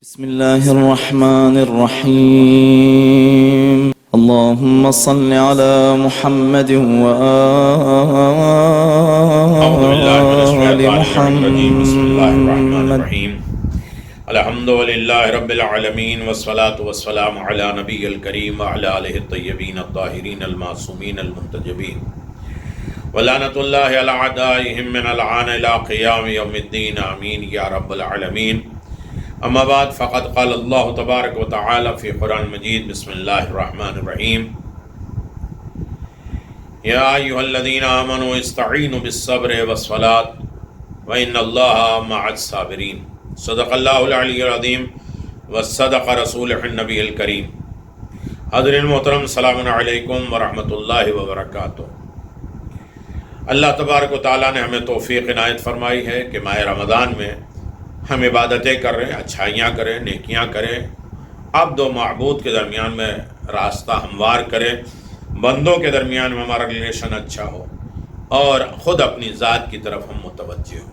بسم الله الرحمن الرحيم اللهم صل على محمد اعوذ باللہ من وآل الشیطان الرجیم بسم اللہ الرحمن محمد. الرحیم الحمدللہ رب العالمین والصلاة والسلام علی نبی الکریم وعلی آلہ الطیبین الطاہرین المعصومین المنتجبین ولعنۃ اللہ علی اعدائہم من الآن الی قیام یوم الدین آمین یا رب العالمین. اما بعد فقد قال اللہ تبارک و تعالی فی قرآن مجید بسم اللہ الرحمن الرحیم یا ایھا الذین آمنوا استعینوا بالصبر والصلاۃ وان اللہ مع الصابرین. صدق اللہ العلی العظیم وصدق رسولہ النبی الکریم. حضرین محترم السلام علیکم ورحمۃ اللہ وبرکاتہ. اللہ تبارک و تعالیٰ نے ہمیں توفیق عنایت فرمائی ہے کہ ماہ رمضان میں ہم عبادتیں کریں، اچھائیاں کریں، نیکیاں کریں، عبد و معبود کے درمیان میں راستہ ہموار کریں، بندوں کے درمیان میں ہمارا ریلیشن اچھا ہو اور خود اپنی ذات کی طرف ہم متوجہ ہوں.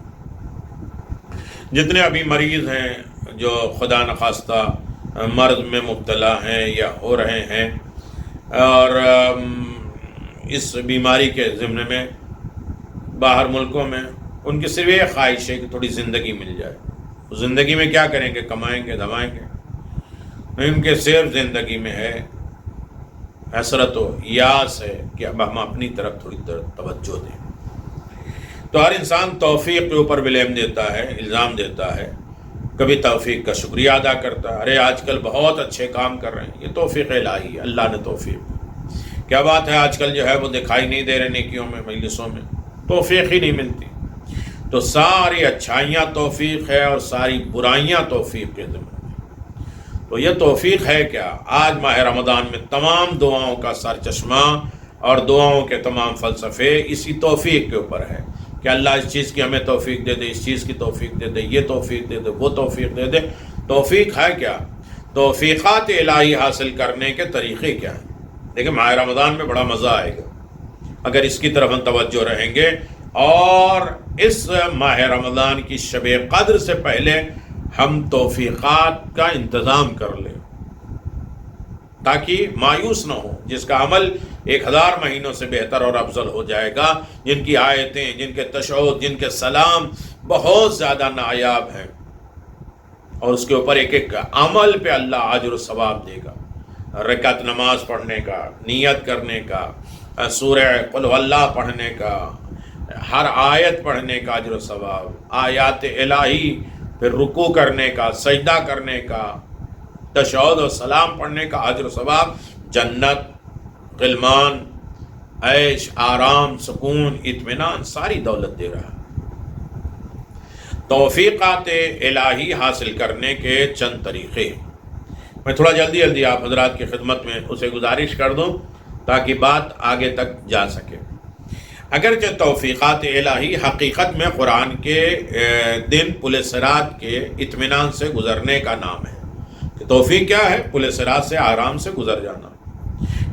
جتنے ابھی مریض ہیں جو خدا نخواستہ مرض میں مبتلا ہیں یا ہو رہے ہیں اور اس بیماری کے ضمن میں باہر ملکوں میں ان کی صرف یہ خواہش ہے کہ تھوڑی زندگی مل جائے. زندگی میں کیا کریں گے؟ کمائیں گے، دھمائیں گے؟ ان کے صرف زندگی میں ہے حسرت و یاس ہے کہ اب ہم اپنی طرف تھوڑی توجہ دیں. تو ہر انسان توفیق کے اوپر بلیم دیتا ہے، الزام دیتا ہے، کبھی توفیق کا شکریہ ادا کرتا ہے، ارے آج کل بہت اچھے کام کر رہے ہیں، یہ توفیق الہی ہے، اللہ نے توفیق. کیا بات ہے، آج کل جو ہے وہ دکھائی نہیں دے رہے نیکیوں میں، مجلسوں میں توفیق ہی نہیں ملتی. تو ساری اچھائیاں توفیق ہے اور ساری برائیاں توفیق کے ذمہ ہیں. تو یہ توفیق ہے کیا؟ آج ماہ رمضان میں تمام دعاؤں کا سر چشمہ اور دعاؤں کے تمام فلسفے اسی توفیق کے اوپر ہے کہ اللہ اس چیز کی ہمیں توفیق دے دے، اس چیز کی توفیق دے دے، یہ توفیق دے دے، وہ توفیق دے دے. توفیق ہے کیا؟ توفیقات الہی حاصل کرنے کے طریقے کیا ہیں؟ دیکھیں ماہ رمضان میں بڑا مزہ آئے گا اگر اس کی طرف ہم توجہ رہیں گے اور اس ماہ رمضان کی شب قدر سے پہلے ہم توفیقات کا انتظام کر لیں تاکہ مایوس نہ ہو. جس کا عمل 1000 مہینوں سے بہتر اور افضل ہو جائے گا، جن کی آیتیں، جن کے تشہد، جن کے سلام بہت زیادہ نایاب ہیں اور اس کے اوپر ایک ایک عمل پہ اللہ اجر و ثواب دے گا. رکعت نماز پڑھنے کا، نیت کرنے کا، سورہ قل هو اللہ پڑھنے کا، ہر آیت پڑھنے کا اجر و ثواب، آیات الہی، پھر رکوع کرنے کا، سجدہ کرنے کا، تشہد و سلام پڑھنے کا اجر و ثواب، جنت، غلمان، عیش، آرام، سکون، اطمینان، ساری دولت دے رہا ہے. توفیقات الہی حاصل کرنے کے چند طریقے میں تھوڑا جلدی آپ حضرات کی خدمت میں اسے گزارش کر دوں تاکہ بات آگے تک جا سکے. اگرچہ توفیقات الہی حقیقت میں قرآن کے دن پل صراط کے اطمینان سے گزرنے کا نام ہے. کہ توفیق کیا ہے؟ پل صراط سے آرام سے گزر جانا،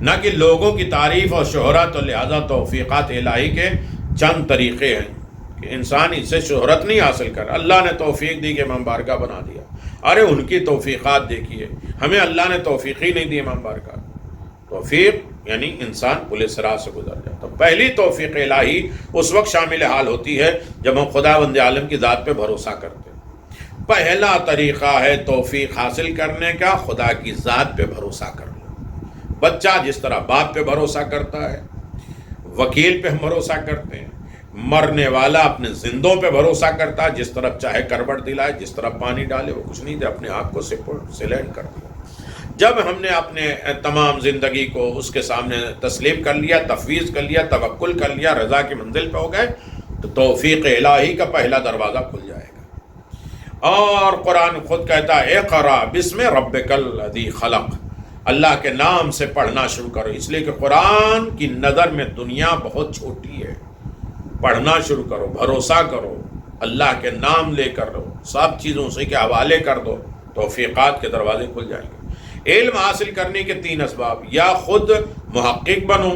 نہ کہ لوگوں کی تعریف اور شہرت. اور لہذا توفیقات الہی کے چند طریقے ہیں کہ انسان اس سے شہرت نہیں حاصل کر. اللہ نے توفیق دی کہ امام بارگاہ بنا دیا، ارے ان کی توفیقات دیکھیے، ہمیں اللہ نے توفیق ہی نہیں دی امام بارگاہ. توفیق یعنی انسان پل صراط سے گزر جاتا. تو پہلی توفیق الہی اس وقت شامل حال ہوتی ہے جب ہم خدا بند عالم کی ذات پہ بھروسہ کرتے ہیں. پہلا طریقہ ہے توفیق حاصل کرنے کا خدا کی ذات پہ بھروسہ کرنا. بچہ جس طرح باپ پہ بھروسہ کرتا ہے، وکیل پہ ہم بھروسہ کرتے ہیں، مرنے والا اپنے زندوں پہ بھروسہ کرتا ہے، جس طرف چاہے کروٹ دلائے، جس طرف پانی ڈالے وہ کچھ نہیں دے، اپنے آپ کو سلینڈ کر دیا. جب ہم نے اپنے تمام زندگی کو اس کے سامنے تسلیم کر لیا، تفویض کر لیا، توکل کر لیا، رضا کی منزل پہ ہو گئے، تو توفیق الہی کا پہلا دروازہ کھل جائے گا. اور قرآن خود کہتا ہے اقرأ بسم ربک الذی خلق، اللہ کے نام سے پڑھنا شروع کرو. اس لیے کہ قرآن کی نظر میں دنیا بہت چھوٹی ہے. پڑھنا شروع کرو، بھروسہ کرو، اللہ کے نام لے کر رہو، سب چیزوں سے کے حوالے کر دو، توفیقات کے دروازے کھل جائیں گے. علم حاصل کرنے کے 3 اسباب: یا خود محقق بنو،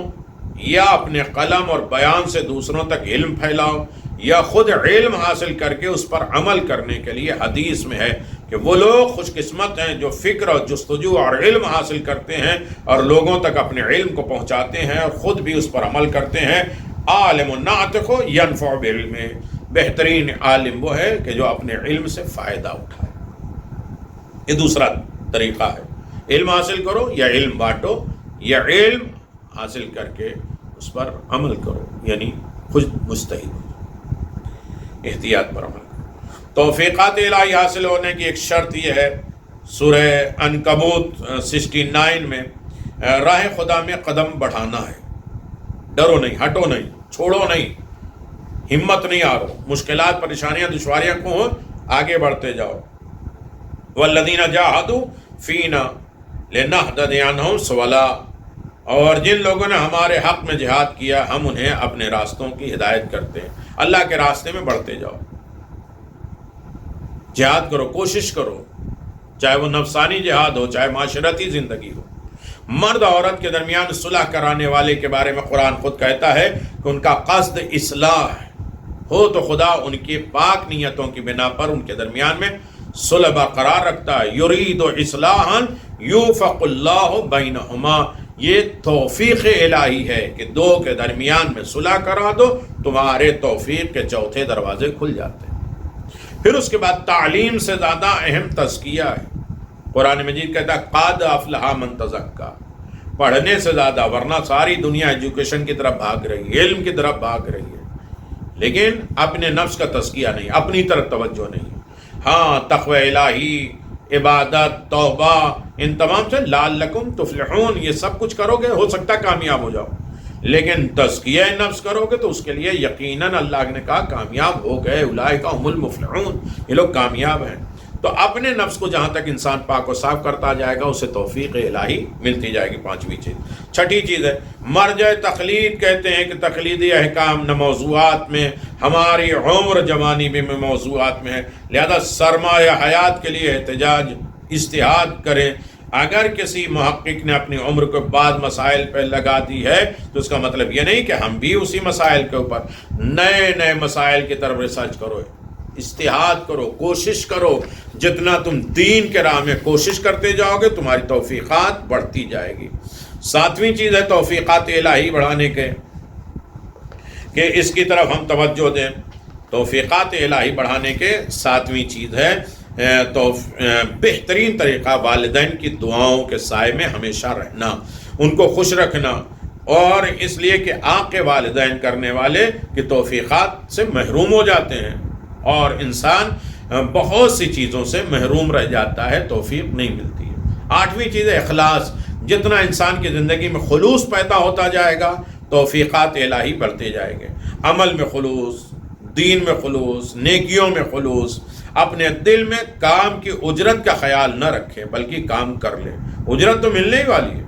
یا اپنے قلم اور بیان سے دوسروں تک علم پھیلاؤ، یا خود علم حاصل کر کے اس پر عمل کرنے کے لیے حدیث میں ہے کہ وہ لوگ خوش قسمت ہیں جو فکر اور جستجو اور علم حاصل کرتے ہیں اور لوگوں تک اپنے علم کو پہنچاتے ہیں اور خود بھی اس پر عمل کرتے ہیں۔ عالم ناطق ینفع بعلم، بہترین عالم وہ ہے کہ جو اپنے علم سے فائدہ اٹھائے۔ یہ دوسرا طریقہ ہے، علم حاصل کرو یا علم بانٹو، یا علم حاصل کر کے اس پر عمل کرو، یعنی خود مجتہد ہو، احتیاط پر عمل کرو۔ توفیقات الہی حاصل ہونے کی ایک شرط یہ ہے، سورہ عنکبوت 69 میں راہ خدا میں قدم بڑھانا ہے، ڈرو نہیں، ہٹو نہیں، چھوڑو نہیں، ہمت نہیں ہارو، مشکلات پریشانیاں دشواریاں کو ہوں آگے بڑھتے جاؤ۔ والذین جاہدوا فینا لنہدینہم سبلا، اور جن لوگوں نے ہمارے حق میں جہاد کیا ہم انہیں اپنے راستوں کی ہدایت کرتے ہیں۔ اللہ کے راستے میں بڑھتے جاؤ، جہاد کرو، کوشش کرو، چاہے وہ نفسانی جہاد ہو چاہے معاشرتی زندگی ہو۔ مرد عورت کے درمیان صلح کرانے والے کے بارے میں قرآن خود کہتا ہے کہ ان کا قصد اصلاح ہو تو خدا ان کی پاک نیتوں کی بنا پر ان کے درمیان میں صلح برقرار رکھتا ہے۔ یرید اصلاحا یوفق اللہ بینہما، یہ توفیق الہی ہے کہ دو کے درمیان میں صلح کرا دو، تمہارے توفیق کے چوتھے دروازے کھل جاتے ہیں۔ پھر اس کے بعد تعلیم سے زیادہ اہم تزکیہ ہے۔ قرآن مجید کہتا ہے قد افلح من تزکا، پڑھنے سے زیادہ، ورنہ ساری دنیا ایجوکیشن کی طرف بھاگ رہی ہے، علم کی طرف بھاگ رہی ہے، لیکن اپنے نفس کا تزکیہ نہیں، اپنی طرف توجہ نہیں۔ ہاں، تقوی الہی، عبادت، توبہ، ان تمام سے لعلکم تفلحون، یہ سب کچھ کرو گے ہو سکتا ہے کامیاب ہو جاؤ، لیکن تزکیہ نفس کرو گے تو اس کے لیے یقیناً اللہ نے کہا کامیاب ہو گئے، اولئک هم المفلحون، یہ لوگ کامیاب ہیں۔ تو اپنے نفس کو جہاں تک انسان پاک و صاف کرتا جائے گا اسے توفیق الہی ملتی جائے گی۔ پانچویں چیز، چھٹی چیز ہے مرجع تقلید، کہتے ہیں کہ تقلیدی احکام نہ موضوعات میں، ہماری عمر جوانی میں موضوعات میں ہے، لہذا سرمایہ حیات کے لیے احتجاج اجتہاد کریں۔ اگر کسی محقق نے اپنی عمر کو بعض مسائل پہ لگا دی ہے تو اس کا مطلب یہ نہیں کہ ہم بھی اسی مسائل کے اوپر نئے نئے مسائل کی طرف ریسرچ کرو، اجتہاد کرو، کوشش کرو۔ جتنا تم دین کے راہ میں کوشش کرتے جاؤ گے تمہاری توفیقات بڑھتی جائے گی۔ ساتویں چیز ہے توفیقات الہی بڑھانے کے، کہ اس کی طرف ہم توجہ دیں۔ توفیقات الہی بڑھانے کے ساتویں چیز ہے تو بہترین طریقہ والدین کی دعاؤں کے سائے میں ہمیشہ رہنا، ان کو خوش رکھنا، اور اس لیے کہ آق والدین کرنے والے کی توفیقات سے محروم ہو جاتے ہیں اور انسان بہت سی چیزوں سے محروم رہ جاتا ہے، توفیق نہیں ملتی ہے۔ آٹھویں چیز ہے اخلاص، جتنا انسان کی زندگی میں خلوص پیدا ہوتا جائے گا توفیقات الہی بڑھتے جائیں گے۔ عمل میں خلوص، دین میں خلوص، نیکیوں میں خلوص، اپنے دل میں کام کی اجرت کا خیال نہ رکھیں بلکہ کام کر لیں۔ اجرت تو ملنے ہی والی ہے،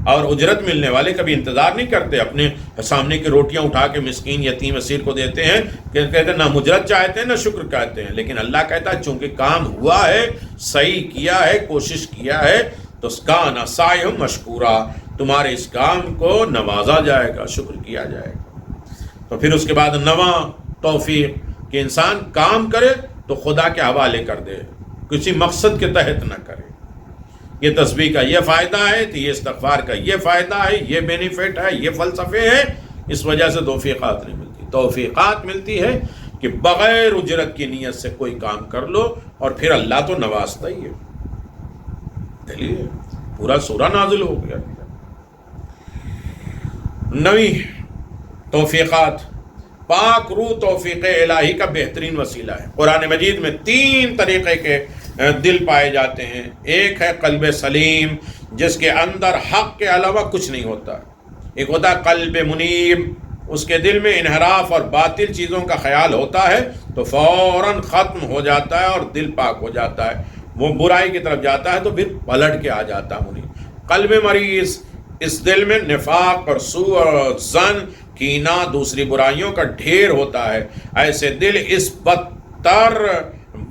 اور اجرت ملنے والے کبھی انتظار نہیں کرتے، اپنے سامنے کی روٹیاں اٹھا کے مسکین یتیم اسیر کو دیتے ہیں، کہ کہتے ہیں نہ مجرت چاہتے ہیں نہ شکر کہتے ہیں، لیکن اللہ کہتا ہے چونکہ کام ہوا ہے، صحیح کیا ہے، کوشش کیا ہے، تو اس کا نسائہم مشکورا، تمہارے اس کام کو نوازا جائے گا، شکر کیا جائے گا۔ تو پھر اس کے بعد نواں توفیق کہ انسان کام کرے تو خدا کے حوالے کر دے، کسی مقصد کے تحت نہ کرے۔ یہ تسبیح کا یہ فائدہ ہے تو یہ استغفار کا یہ فائدہ ہے، یہ بینیفٹ ہے، یہ فلسفے ہیں، اس وجہ سے توفیقات نہیں ملتی۔ توفیقات ملتی ہے کہ بغیر اجرت کی نیت سے کوئی کام کر لو اور پھر اللہ تو نوازتا ہی ہے۔ چلیے پورا سورہ نازل ہو گیا۔ نویں توفیقات، پاک روح توفیق الہی کا بہترین وسیلہ ہے۔ قرآن مجید میں 3 طریقے کے دل پائے جاتے ہیں۔ ایک ہے قلب سلیم، جس کے اندر حق کے علاوہ کچھ نہیں ہوتا۔ ایک ہوتا ہے قلب منیب، اس کے دل میں انحراف اور باطل چیزوں کا خیال ہوتا ہے تو فوراً ختم ہو جاتا ہے اور دل پاک ہو جاتا ہے، وہ برائی کی طرف جاتا ہے تو پھر پلٹ کے آ جاتا ہے منیب۔ قلب مریض، اس دل میں نفاق اور سوء اور ظن، کینہ، دوسری برائیوں کا ڈھیر ہوتا ہے۔ ایسے دل اس بدتر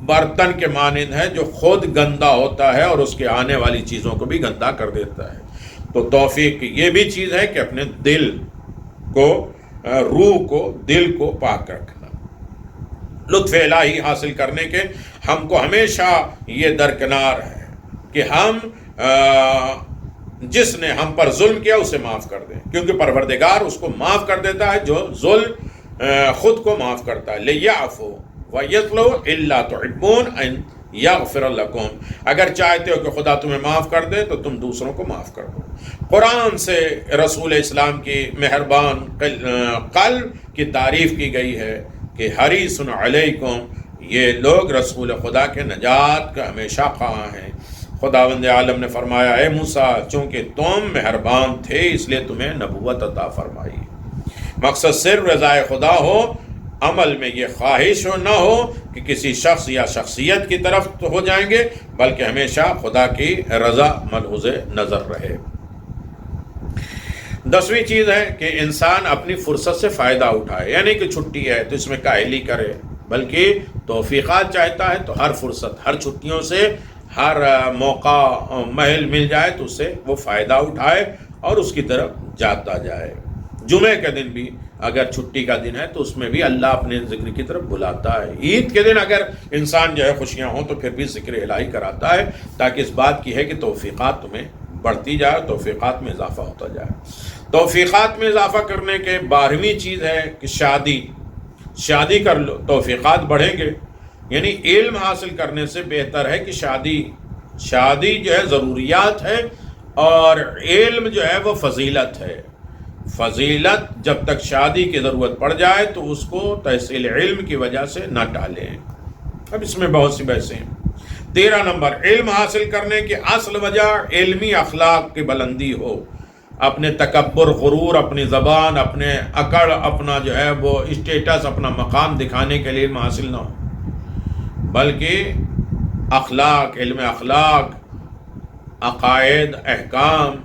برتن کے مانند ہے جو خود گندا ہوتا ہے اور اس کے آنے والی چیزوں کو بھی گندا کر دیتا ہے۔ تو توفیق یہ بھی چیز ہے کہ اپنے دل کو، روح کو، دل کو پاک رکھنا۔ لطف الہی حاصل کرنے کے ہم کو ہمیشہ یہ درکنار ہے کہ ہم جس نے ہم پر ظلم کیا اسے معاف کر دیں، کیونکہ پروردگار اس کو معاف کر دیتا ہے جو ظلم خود کو معاف کرتا ہے۔ لِيَعْفُوا وَيَصْفَحُوا إِلَّا تُحِبُّونَ أَن يَغْفِرَ لَكُمْ، اگر چاہتے ہو کہ خدا تمہیں معاف کر دے تو تم دوسروں کو معاف کر دو۔ قرآن سے رسول اسلام کی مہربان قلب کی تعریف کی گئی ہے کہ حریص علیکم، یہ لوگ رسول خدا کے نجات کا ہمیشہ خواہاں ہیں۔ خداوند عالم نے فرمایا اے موسیٰ چونکہ تم مہربان تھے اس لیے تمہیں نبوت عطا فرمائی۔ مقصد صرف رضا خدا ہو، عمل میں یہ خواہش نہ ہو کہ کسی شخص یا شخصیت کی طرف تو ہو جائیں گے، بلکہ ہمیشہ خدا کی رضا ملحوظ نظر رہے۔ 10ویں چیز ہے کہ انسان اپنی فرصت سے فائدہ اٹھائے، یعنی کہ چھٹی ہے تو اس میں کاہلی کرے، بلکہ توفیقات چاہتا ہے تو ہر فرصت، ہر چھٹیوں سے ہر موقع محل مل جائے تو اس سے وہ فائدہ اٹھائے اور اس کی طرف جاتا جائے۔ جمعے کے دن بھی اگر چھٹی کا دن ہے تو اس میں بھی اللہ اپنے ذکر کی طرف بلاتا ہے۔ عید کے دن اگر انسان جو ہے خوشیاں ہوں تو پھر بھی ذکر الہی کراتا ہے، تاکہ اس بات کی ہے کہ توفیقات تمہیں بڑھتی جائے، توفیقات میں اضافہ ہوتا جائے۔ توفیقات میں اضافہ کرنے کے 12ویں چیز ہے کہ شادی کر لو، توفیقات بڑھیں گے۔ یعنی علم حاصل کرنے سے بہتر ہے کہ شادی جو ہے ضروریات ہے، اور علم جو ہے وہ فضیلت ہے۔ فضیلت جب تک شادی کی ضرورت پڑ جائے تو اس کو تحصیل علم کی وجہ سے نہ ٹالیں۔ اب اس میں بہت سی بحثیں ہیں۔ 13 نمبر، علم حاصل کرنے کی اصل وجہ علمی اخلاق کی بلندی ہو۔ اپنے تکبر، غرور، اپنی زبان، اپنے اکڑ، اپنا جو ہے وہ اسٹیٹس، اپنا مقام دکھانے کے لیے علم حاصل نہ ہو، بلکہ اخلاق، علم اخلاق، عقائد، احکام،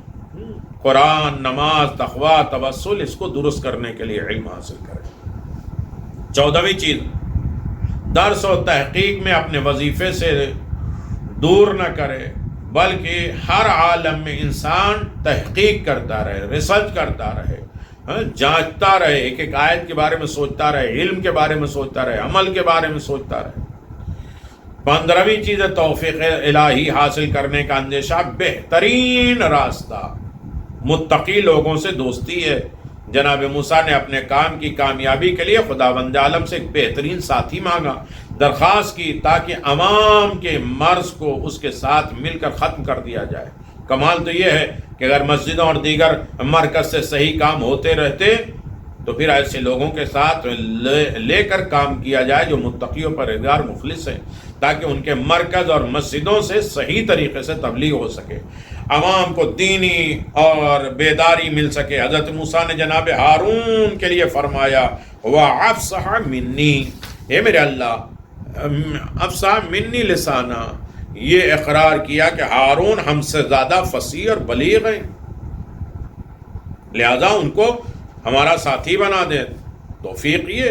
قرآن، نماز، تقویٰ، توسل، اس کو درست کرنے کے لیے علم حاصل کرے۔ 14ویں چیز، درس و تحقیق میں اپنے وظیفے سے دور نہ کرے، بلکہ ہر عالم میں انسان تحقیق کرتا رہے، ریسرچ کرتا رہے، جانچتا رہے، ایک ایک آیت کے بارے میں سوچتا رہے، علم کے بارے میں سوچتا رہے، عمل کے بارے میں سوچتا رہے۔ 15ویں چیز ہے توفیق الہی حاصل کرنے کا اندیشہ، بہترین راستہ متقی لوگوں سے دوستی ہے۔ جناب موسیٰ نے اپنے کام کی کامیابی کے لیے خداوند عالم سے ایک بہترین ساتھی مانگا، درخواست کی تاکہ عوام کے مرض کو اس کے ساتھ مل کر ختم کر دیا جائے۔ کمال تو یہ ہے کہ اگر مسجدوں اور دیگر مرکز سے صحیح کام ہوتے رہتے تو پھر ایسے لوگوں کے ساتھ لے کر کام کیا جائے جو متقی و پرہیزگار مخلص ہیں، تاکہ ان کے مرکز اور مسجدوں سے صحیح طریقے سے تبلیغ ہو سکے، عوام کو دینی اور بیداری مل سکے۔ حضرت موسیٰ نے جناب ہارون کے لیے فرمایا وَأَفْصَحَ مِنِّي، اے میرے اللہ، افصح منی لسانہ، یہ اقرار کیا کہ ہارون ہم سے زیادہ فصیح اور بلیغ ہیں، لہذا ان کو ہمارا ساتھی بنا دے۔ توفیق یہ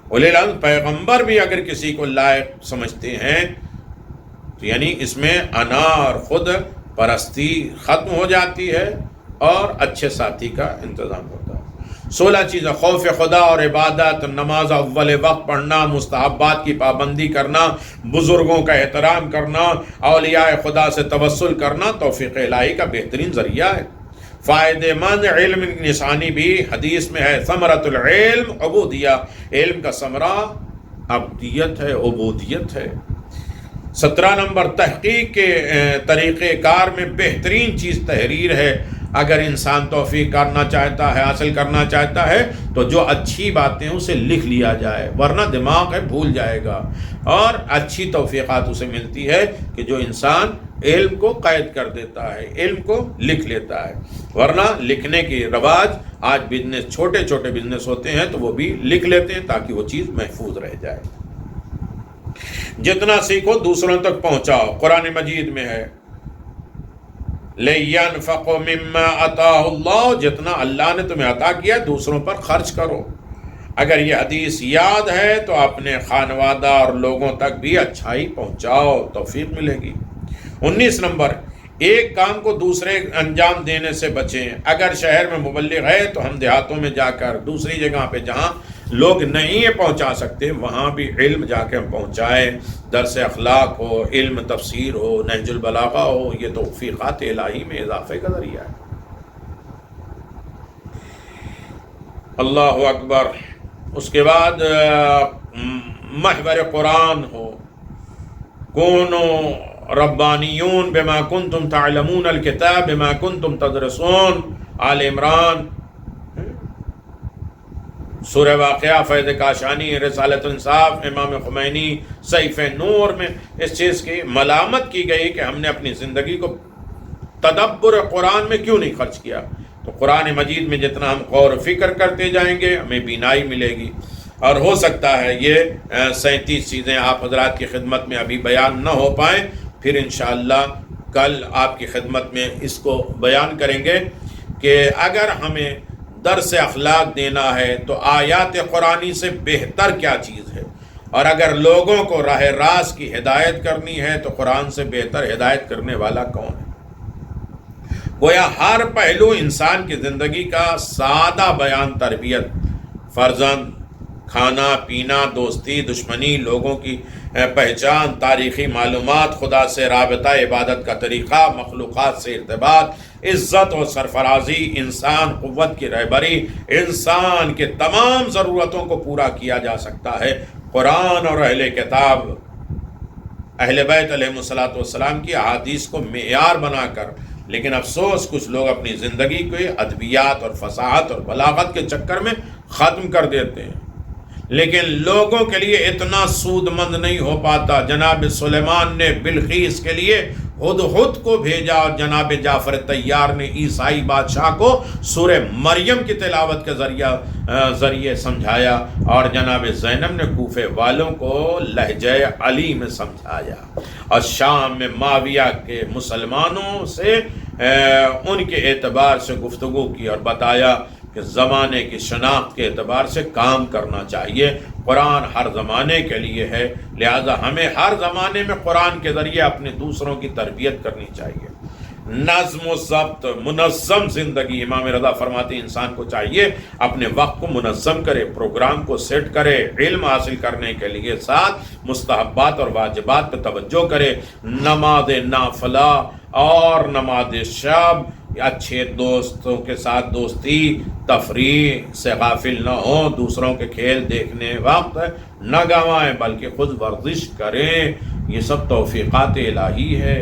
اولی العزم پیغمبر بھی اگر کسی کو لائق سمجھتے ہیں تو یعنی اس میں انا اور خود پرستی ختم ہو جاتی ہے اور اچھے ساتھی کا انتظام ہوتا ہے۔ 16 چیزیں، خوف خدا اور عبادت، نماز اول وقت پڑھنا، مستحبات کی پابندی کرنا، بزرگوں کا احترام کرنا، اولیاء خدا سے توسل کرنا توفیق الہی کا بہترین ذریعہ ہے۔ فائدہ مند علم نشانی بھی حدیث میں ہے، ثمرۃ العلم عبودیہ، علم کا ثمرہ عبدیت ہے، عبودیت ہے۔ 17 نمبر، تحقیق کے طریقہ کار میں بہترین چیز تحریر ہے۔ اگر انسان توفیق کرنا چاہتا ہے، حاصل کرنا چاہتا ہے تو جو اچھی باتیں اسے لکھ لیا جائے، ورنہ دماغ ہے بھول جائے گا، اور اچھی توفیقات اسے ملتی ہے کہ جو انسان علم کو قید کر دیتا ہے، علم کو لکھ لیتا ہے، ورنہ لکھنے کی رواج آج بزنس، چھوٹے چھوٹے بزنس ہوتے ہیں تو وہ بھی لکھ لیتے ہیں تاکہ وہ چیز محفوظ رہ جائے۔ جتنا سیکھو دوسروں تک پہنچاؤ، قرآن مجید میں ہے لِيَنْفَقُ مِمَّا آتَاهُ اللَّهُ، جتنا اللہ نے تمہیں عطا کیا دوسروں پر خرچ کرو۔ اگر یہ حدیث یاد ہے تو اپنے خانوادہ اور لوگوں تک بھی اچھائی پہنچاؤ، توفیق ملے گی۔ 19 نمبر، ایک کام کو دوسرے انجام دینے سے بچیں۔ اگر شہر میں مبلغ ہے تو ہم دیہاتوں میں جا کر، دوسری جگہ پہ جہاں لوگ نہیں پہنچا سکتے وہاں بھی علم جا کے ہم پہنچائیں، درس اخلاق ہو، علم تفسیر ہو، نہج البلاغہ ہو، یہ توفیقات الہی میں اضافے کا ذریعہ ہے۔ اللہ اکبر۔ اس کے بعد محور قرآن ہو، کونوا ربانیون بما کنتم تعلمون الکتاب بما کنتم تدرسون، آل عمران، سورہ واقعہ، فیض کاشانی، رسالت انصاف، امام خمینی، سیف نور میں اس چیز کی ملامت کی گئی کہ ہم نے اپنی زندگی کو تدبر قرآن میں کیوں نہیں خرچ کیا۔ تو قرآن مجید میں جتنا ہم غور و فکر کرتے جائیں گے ہمیں بینائی ملے گی، اور ہو سکتا ہے یہ 37 چیزیں آپ حضرات کی خدمت میں ابھی بیان نہ ہو پائیں، پھر انشاءاللہ کل آپ کی خدمت میں اس کو بیان کریں گے کہ اگر ہمیں درس اخلاق دینا ہے تو آیات قرآنی سے بہتر کیا چیز ہے، اور اگر لوگوں کو راہ راست کی ہدایت کرنی ہے تو قرآن سے بہتر ہدایت کرنے والا کون ہے۔ گویا ہر پہلو انسان کی زندگی کا سادہ بیان، تربیت، فرزند، کھانا پینا، دوستی دشمنی، لوگوں کی پہچان، تاریخی معلومات، خدا سے رابطہ، عبادت کا طریقہ، مخلوقات سے ارتباط، عزت و سرفرازی، انسان قوت کی رہبری، انسان کے تمام ضرورتوں کو پورا کیا جا سکتا ہے قرآن اور اہل کتاب، اہل بیت علیہ الصلوۃ والسلام کی احادیث کو معیار بنا کر۔ لیکن افسوس کچھ لوگ اپنی زندگی کو ادبیات اور فصاحت اور بلاغت کے چکر میں ختم کر دیتے ہیں، لیکن لوگوں کے لیے اتنا سود مند نہیں ہو پاتا۔ جناب سلیمان نے بلقیس کے لیے ہدہد کو بھیجا، اور جناب جعفر طیار نے عیسائی بادشاہ کو سورہ مریم کی تلاوت کے ذریعے سمجھایا، اور جناب زینب نے کوفے والوں کو لہجہ علی میں سمجھایا، اور شام میں معاویہ کے مسلمانوں سے ان کے اعتبار سے گفتگو کی اور بتایا کہ زمانے کی شناخت کے اعتبار سے کام کرنا چاہیے۔ قرآن ہر زمانے کے لیے ہے، لہذا ہمیں ہر زمانے میں قرآن کے ذریعے اپنے دوسروں کی تربیت کرنی چاہیے۔ نظم و ضبط، منظم زندگی، امام رضا فرماتے ہیں انسان کو چاہیے اپنے وقت کو منظم کرے، پروگرام کو سیٹ کرے، علم حاصل کرنے کے لیے ساتھ مستحبات اور واجبات پہ توجہ کرے، نماز نافلہ اور نماز شب، اچھے دوستوں کے ساتھ دوستی، تفریح سے غافل نہ ہوں، دوسروں کے کھیل دیکھنے وقت نہ گنوائیں بلکہ خود ورزش کریں۔ یہ سب توفیقات الہی ہے۔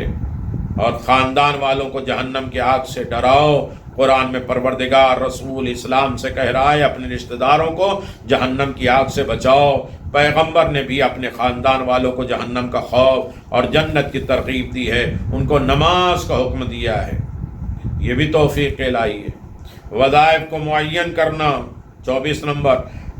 اور خاندان والوں کو جہنم کی آگ سے ڈراؤ، قرآن میں پروردگار رسول اسلام سے کہہ رہا ہے اپنے رشتہ داروں کو جہنم کی آگ سے بچاؤ۔ پیغمبر نے بھی اپنے خاندان والوں کو جہنم کا خوف اور جنت کی ترغیب دی ہے، ان کو نماز کا حکم دیا ہے۔ یہ بھی توفیق الہی ہے۔ وظائف کو معین کرنا، 24 نمبر،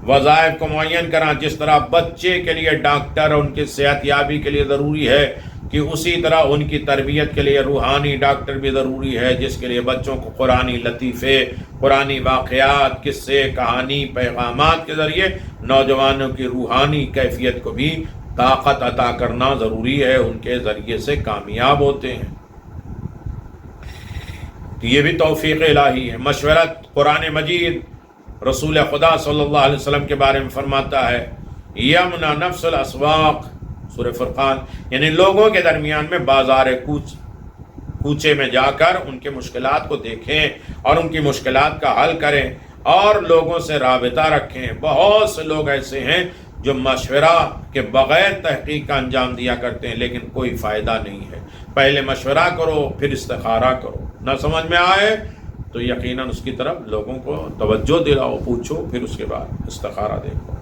وظائف کو معین کرنا، جس طرح بچے کے لیے ڈاکٹر ان کی صحت یابی کے لیے ضروری ہے کہ اسی طرح ان کی تربیت کے لیے روحانی ڈاکٹر بھی ضروری ہے، جس کے لیے بچوں کو قرآنی لطیفے، قرآنی واقعات، قصے، کہانی، پیغامات کے ذریعے نوجوانوں کی روحانی کیفیت کو بھی طاقت عطا کرنا ضروری ہے، ان کے ذریعے سے کامیاب ہوتے ہیں۔ تو یہ بھی توفیق الہی ہے۔ مشورت، قرآن مجید رسول خدا صلی اللہ علیہ وسلم کے بارے میں فرماتا ہے یمنا نفس الاسواق، سورہ فرقان، یعنی لوگوں کے درمیان میں بازار کوچے میں جا کر ان کے مشکلات کو دیکھیں اور ان کی مشکلات کا حل کریں اور لوگوں سے رابطہ رکھیں۔ بہت سے لوگ ایسے ہیں جو مشورہ کے بغیر تحقیق کا انجام دیا کرتے ہیں، لیکن کوئی فائدہ نہیں ہے۔ پہلے مشورہ کرو، پھر استخارہ کرو، نہ سمجھ میں آئے تو یقیناً اس کی طرف لوگوں کو توجہ دلاؤ، پوچھو، پھر اس کے بعد استخارہ دیکھو۔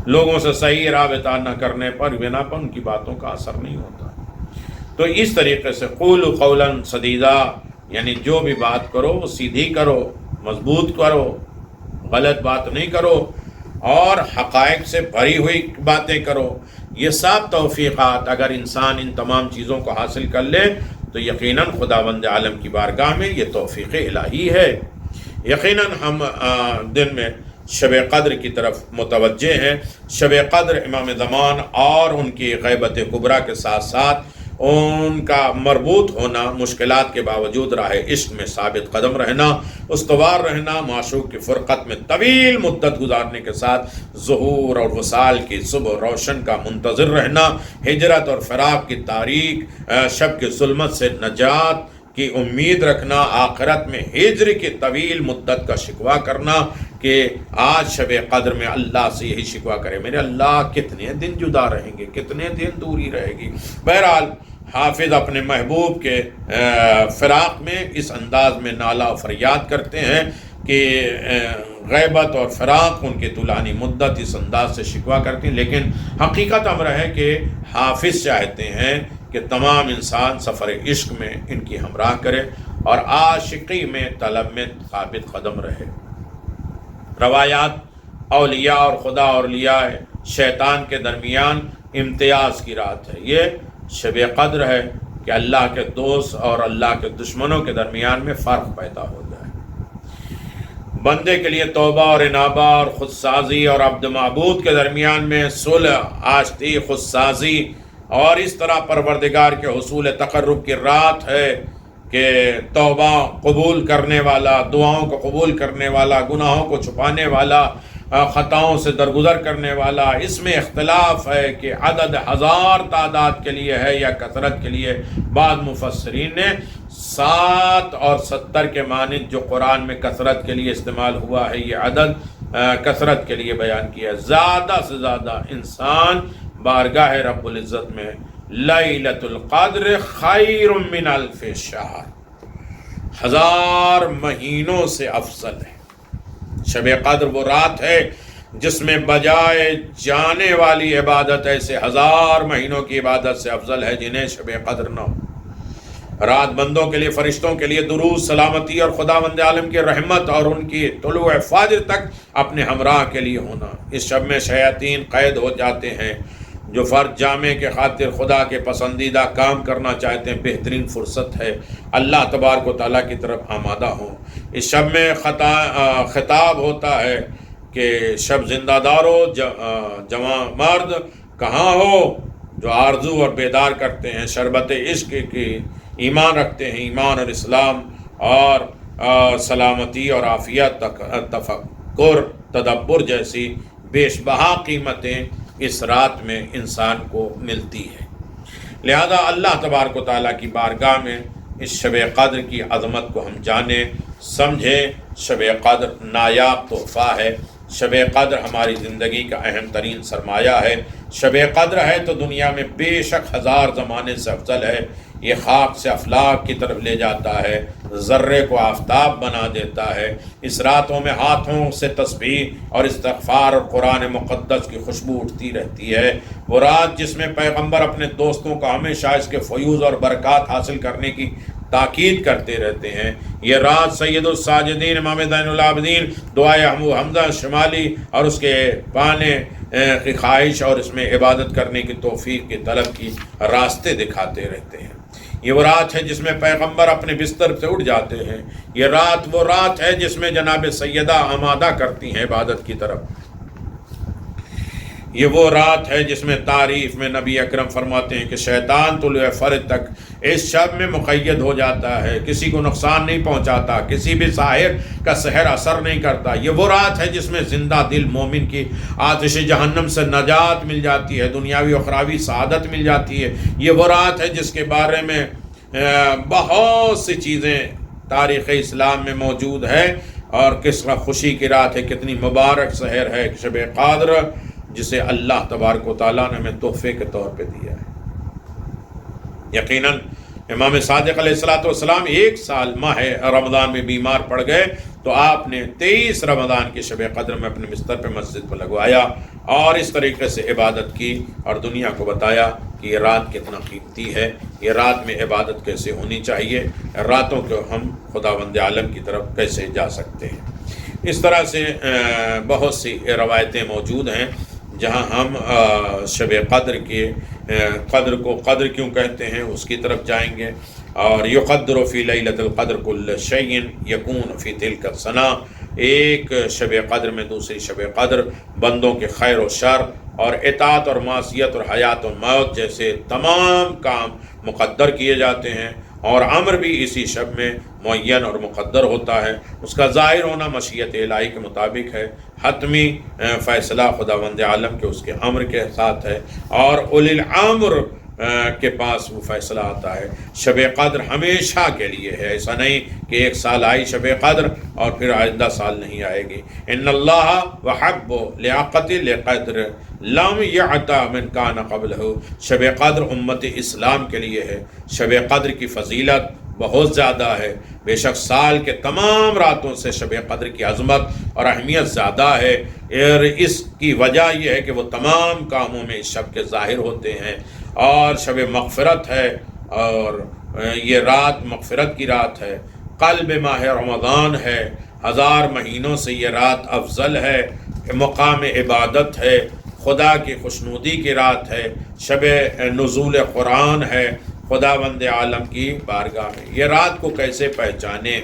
لوگوں سے صحیح رابطہ نہ کرنے پر، بنا پر ان کی باتوں کا اثر نہیں ہوتا۔ تو اس طریقے سے قولوا قولا سدیدا، یعنی جو بھی بات کرو وہ سیدھی کرو، مضبوط کرو، غلط بات نہیں کرو، اور حقائق سے بھری ہوئی باتیں کرو۔ یہ سب توفیقات اگر انسان ان تمام چیزوں کو حاصل کر لے تو یقیناً خداوند عالم کی بارگاہ میں یہ توفیق الہی ہے۔ یقیناً ہم دن میں شب قدر کی طرف متوجہ ہیں۔ شب قدر امام زمان اور ان کی غیبت کبریٰ کے ساتھ ساتھ ان کا مربوط ہونا، مشکلات کے باوجود راہ عشق میں ثابت قدم رہنا، استوار رہنا، معشوق کی فرقت میں طویل مدت گزارنے کے ساتھ ظہور اور وصال کی صبح روشن کا منتظر رہنا، ہجرت اور فراق کی تاریک شب کی ظلمت سے نجات کی امید رکھنا، آخرت میں ہجر کی طویل مدت کا شکوہ کرنا کہ آج شب قدر میں اللہ سے یہی شکوہ کرے، میرے اللہ کتنے دن جدا رہیں گے، کتنے دن دوری رہے گی۔ بہرحال حافظ اپنے محبوب کے فراق میں اس انداز میں نالہ و فریاد کرتے ہیں کہ غیبت اور فراق ان کے طولانی مدت اس انداز سے شکوہ کرتے ہیں، لیکن حقیقت امر ہے کہ حافظ چاہتے ہیں کہ تمام انسان سفر عشق میں ان کی ہمراہ کرے اور عاشقی میں طلب میں ثابت قدم رہے۔ روایات اولیاء اور خدا اور اولیاء شیطان کے درمیان امتیاز کی رات ہے، یہ شب قدر ہے کہ اللہ کے دوست اور اللہ کے دشمنوں کے درمیان میں فرق پیدا ہو جائے، بندے کے لیے توبہ اور انابہ اور خودسازی اور عبد معبود کے درمیان میں صلح، آشتی، خودسازی، اور اس طرح پروردگار کے حصول تقرب کی رات ہے کہ توبہ قبول کرنے والا، دعاؤں کو قبول کرنے والا، گناہوں کو چھپانے والا، خطاؤں سے درگزر کرنے والا۔ اس میں اختلاف ہے کہ عدد 1000 تعداد کے لیے ہے یا کثرت کے لیے۔ بعض مفسرین نے 7 اور 70 کے مانند جو قرآن میں کثرت کے لیے استعمال ہوا ہے، یہ عدد کثرت کے لیے بیان کیا ہے۔ زیادہ سے زیادہ انسان بارگاہ رب العزت میں لیلۃ القدر خیر من الف شہر، 1000 مہینوں سے افضل ہے۔ شب قدر وہ رات ہے جس میں بجائے جانے والی عبادت ایسے 1000 مہینوں کی عبادت سے افضل ہے جنہیں شب قدر نہ ہو۔ رات بندوں کے لیے، فرشتوں کے لیے درود، سلامتی اور خداوند عالم کی رحمت اور ان کی طلوع فجر تک اپنے ہمراہ کے لیے ہونا۔ اس شب میں شیاطین قید ہو جاتے ہیں۔ جو فرد جامع کے خاطر خدا کے پسندیدہ کام کرنا چاہتے ہیں، بہترین فرصت ہے اللہ تبارک و تعالیٰ کی طرف آمادہ ہوں۔ اس شب میں خطاب ہوتا ہے کہ شب زندہ دارو، جوان مرد کہاں ہو جو آرزو اور بیدار کرتے ہیں شربت عشق کی، ایمان رکھتے ہیں، ایمان اور اسلام اور سلامتی اور عافیت، تفکر، تدبر جیسی بیش بہا قیمتیں اس رات میں انسان کو ملتی ہے۔ لہذا اللہ تبارک و تعالیٰ کی بارگاہ میں اس شب قدر کی عظمت کو ہم جانیں، سمجھیں۔ شب قدر نایاب تحفہ ہے، شب قدر ہماری زندگی کا اہم ترین سرمایہ ہے۔ شب قدر ہے تو دنیا میں بے شک 1000 زمانے سے افضل ہے۔ یہ خاک سے افلاک کی طرف لے جاتا ہے، ذرے کو آفتاب بنا دیتا ہے۔ اس راتوں میں ہاتھوں سے تسبیح اور استغفار اور قرآن مقدس کی خوشبو اٹھتی رہتی ہے۔ وہ رات جس میں پیغمبر اپنے دوستوں کو ہمیشہ اس کے فیوز اور برکات حاصل کرنے کی تاکید کرتے رہتے ہیں۔ یہ رات سید الساجدین امام زین العابدین دعائے حمزہ شمالی اور اس کے پانے کی خواہش اور اس میں عبادت کرنے کی توفیق کی طلب کی راستے دکھاتے رہتے ہیں۔ یہ وہ رات ہے جس میں پیغمبر اپنے بستر سے اٹھ جاتے ہیں۔ یہ رات وہ رات ہے جس میں جناب سیدہ آمادہ کرتی ہیں عبادت کی طرف۔ یہ وہ رات ہے جس میں تعریف میں نبی اکرم فرماتے ہیں کہ شیطان طلوع فجر تک اس شب میں مقید ہو جاتا ہے، کسی کو نقصان نہیں پہنچاتا، کسی بھی ساحر کا سحر اثر نہیں کرتا۔ یہ وہ رات ہے جس میں زندہ دل مومن کی آتش جہنم سے نجات مل جاتی ہے، دنیاوی و اخروی سعادت مل جاتی ہے۔ یہ وہ رات ہے جس کے بارے میں بہت سی چیزیں تاریخ اسلام میں موجود ہے، اور کس خوشی کی رات ہے، کتنی مبارک سحر ہے شب قدر، جسے اللہ تبارک و تعالیٰ نے ہمیں تحفے کے طور پہ دیا ہے۔ یقیناً امام صادق علیہ السلام 1 سال ماہ رمضان میں بیمار پڑ گئے تو آپ نے 23 رمضان کی شب قدر میں اپنے بستر پہ مسجد کو لگوایا اور اس طریقے سے عبادت کی اور دنیا کو بتایا کہ یہ رات کتنا قیمتی ہے، یہ رات میں عبادت کیسے ہونی چاہیے، راتوں کو ہم خداوند عالم کی طرف کیسے جا سکتے ہیں۔ اس طرح سے بہت سی روایتیں موجود ہیں جہاں ہم شب قدر کے قدر کو قدر کیوں کہتے ہیں اس کی طرف جائیں گے۔ اور یقدر فی لیلۃ القدر کل شیء یکون فی تلک السنہ، ایک شب قدر میں دوسری شب قدر بندوں کے خیر و شر اور اطاعت اور معصیت اور حیات و موت جیسے تمام کام مقدر کیے جاتے ہیں، اور امر بھی اسی شب میں معین اور مقدر ہوتا ہے۔ اس کا ظاہر ہونا مشیت الہی کے مطابق ہے، حتمی فیصلہ خداوند عالم کے اس کے امر کے ساتھ ہے، اور اولی الامر کے پاس وہ فیصلہ آتا ہے۔ شب قدر ہمیشہ کے لیے ہے، ایسا نہیں کہ ایک سال آئی شب قدر اور پھر آئندہ سال نہیں آئے گی۔ ان اللہ وحب لیاقت لقدر لم یعطا من کان قبلہ، شب قدر امت اسلام کے لیے ہے۔ شب قدر کی فضیلت بہت زیادہ ہے، بے شک سال کے تمام راتوں سے شب قدر کی عظمت اور اہمیت زیادہ ہے، اور اس کی وجہ یہ ہے کہ وہ تمام کاموں میں اس شب کے ظاہر ہوتے ہیں، اور شب مغفرت ہے، اور یہ رات مغفرت کی رات ہے، قلب ماہ رمضان ہے، 1000 مہینوں سے یہ رات افضل ہے، مقام عبادت ہے، خدا کی خوشنودی کی رات ہے، شب نزول قرآن ہے خداوند عالم کی بارگاہ میں۔ یہ رات کو کیسے پہچانے؟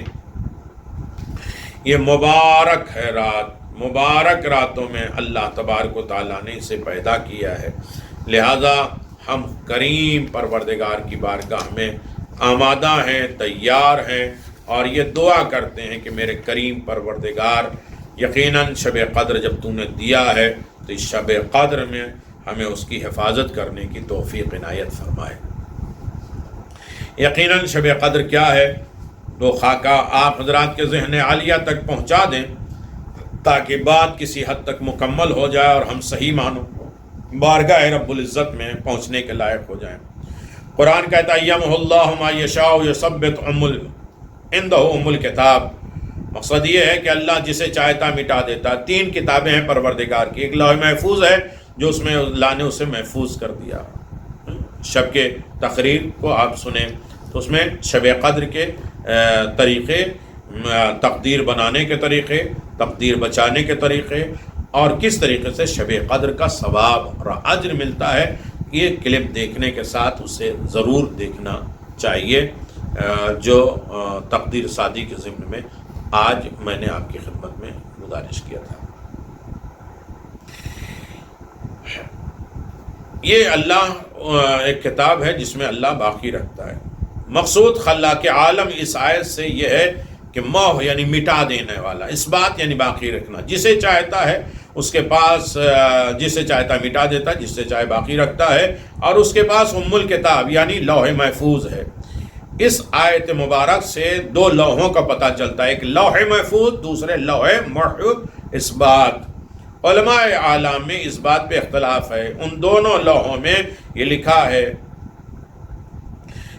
یہ مبارک ہے رات، مبارک راتوں میں اللہ تبارک و تعالیٰ نے اسے پیدا کیا ہے، لہذا ہم کریم پروردگار کی بارگاہ میں آمادہ ہیں، تیار ہیں، اور یہ دعا کرتے ہیں کہ میرے کریم پروردگار یقیناً شب قدر جب تو نے دیا ہے تو اس شب قدر میں ہمیں اس کی حفاظت کرنے کی توفیق عنایت فرمائے۔ یقیناً شب قدر کیا ہے تو خاکہ آپ حضرات کے ذہن عالیہ تک پہنچا دیں تاکہ بات کسی حد تک مکمل ہو جائے اور ہم صحیح معنوں بارگاہ رب العزت میں پہنچنے کے لائق ہو جائیں۔ قرآن کہتا ہے یمحو اللہ ما یشاء یثبت عندہ الکتاب، مقصد یہ ہے کہ اللہ جسے چاہتا مٹا دیتا۔ 3 کتابیں ہیں پروردگار کی، ایک لوح محفوظ ہے جو اس میں اللہ نے اسے محفوظ کر دیا۔ شب کے تقریر کو آپ سنیں تو اس میں شب قدر کے طریقے، تقدیر بنانے کے طریقے، تقدیر بچانے کے طریقے، اور کس طریقے سے شب قدر کا ثواب اور اجر ملتا ہے، یہ کلپ دیکھنے کے ساتھ اسے ضرور دیکھنا چاہیے، جو تقدیر سازی کے ضمن میں آج میں نے آپ کی خدمت میں گزارش کیا تھا۔ یہ اللہ ایک کتاب ہے جس میں اللہ باقی رکھتا ہے۔ مقصود خلاق عالم اس آیت سے یہ ہے کہ موہ یعنی مٹا دینے والا، اس بات یعنی باقی رکھنا، جسے چاہتا ہے اس کے پاس، جسے چاہتا مٹا دیتا ہے، جسے چاہے باقی رکھتا ہے، اور اس کے پاس الکتاب یعنی لوح محفوظ ہے۔ اس آیت مبارک سے 2 لوحوں کا پتہ چلتا ہے، ایک لوح محفوظ، دوسرے لوح محفوظ اثبات۔ علماء عالم میں اس بات پہ اختلاف ہے، ان دونوں لوحوں میں یہ لکھا ہے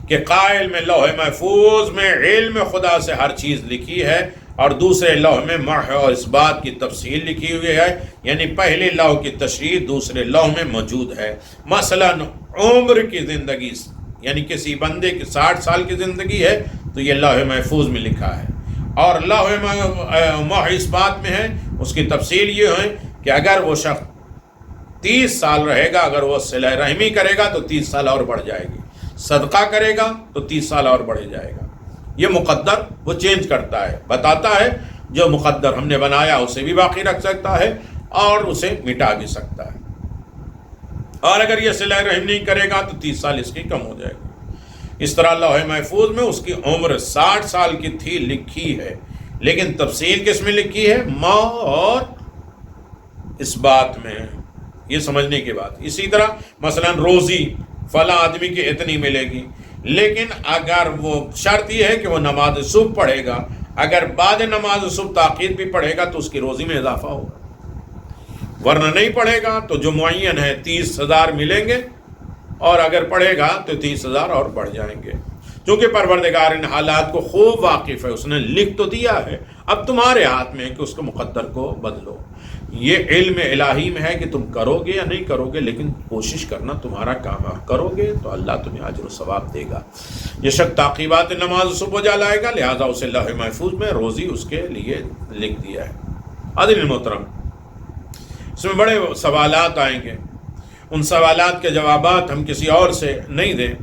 کہ قائل میں لوح محفوظ میں علم خدا سے ہر چیز لکھی ہے، اور دوسرے لوح میں محو اور اثبات کی تفصیل لکھی ہوئی ہے، یعنی پہلے لوح کی تشریح دوسرے لوح میں موجود ہے۔ مثلا عمر کی زندگی، یعنی کسی بندے کی 60 سال کی زندگی ہے تو یہ لوح محفوظ میں لکھا ہے، اور لوح محو اثبات میں ہے، اس کی تفصیل یہ ہے کہ اگر وہ شخص 30 سال رہے گا، اگر وہ صلہ رحمی کرے گا تو 30 سال اور بڑھ جائے گی، صدقہ کرے گا تو 30 سال اور بڑھ جائے گا۔ یہ مقدر وہ چینج کرتا ہے، بتاتا ہے جو مقدر ہم نے بنایا اسے بھی باقی رکھ سکتا ہے اور اسے مٹا بھی سکتا ہے، اور اگر یہ صلہ رحم نہیں کرے گا تو 30 سال اس کی کم ہو جائے گی۔ اس طرح لوح محفوظ میں اس کی عمر 60 سال کی تھی لکھی ہے، لیکن تفصیل کس میں لکھی ہے؟ موت اور اس بات میں، یہ سمجھنے کی بات۔ اسی طرح مثلا روزی فلاں آدمی کی اتنی ملے گی، لیکن اگر وہ شرط یہ ہے کہ وہ نماز صبح پڑھے گا، اگر بعد نماز صبح تاخیر بھی پڑھے گا تو اس کی روزی میں اضافہ ہوگا، ورنہ نہیں پڑھے گا تو جو معین ہے 30,000 ملیں گے، اور اگر پڑھے گا تو 30,000 اور بڑھ جائیں گے۔ چونکہ پروردگار ان حالات کو خوب واقف ہے، اس نے لکھ تو دیا ہے، اب تمہارے ہاتھ میں ہے کہ اس کو مقدر کو بدلو۔ یہ علم الہی میں ہے کہ تم کرو گے یا نہیں کرو گے، لیکن کوشش کرنا تمہارا کام ہے، کرو گے تو اللہ تمہیں اجر و ثواب دے گا۔ یہ شخص تعقیبات نماز صبح جا لائے گا، لہذا اسے لوح محفوظ میں روزی اس کے لیے لکھ دیا ہے۔ عزیز محترم، اس میں بڑے سوالات آئیں گے، ان سوالات کے جوابات ہم کسی اور سے نہیں دیں۔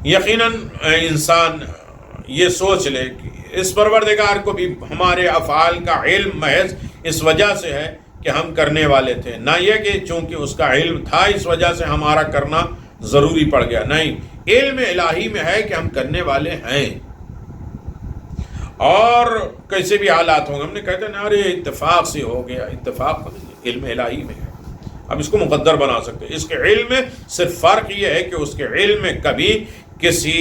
یقیناً انسان یہ سوچ لے کہ اس پروردگار کو بھی ہمارے افعال کا علم محض اس وجہ سے ہے کہ ہم کرنے والے تھے، نہ یہ کہ چونکہ اس کا علم تھا اس وجہ سے ہمارا کرنا ضروری پڑ گیا، نہیں، علم الہی میں ہے کہ ہم کرنے والے ہیں، اور کیسے بھی حالات ہوں گے۔ ہم نے کہتے ہیں نا ارے اتفاق سے ہو گیا، اتفاق علم الہی میں ہے، اب اس کو مقدر بنا سکتے ہیں۔ اس کے علم میں صرف فرق یہ ہے کہ اس کے علم میں کبھی کسی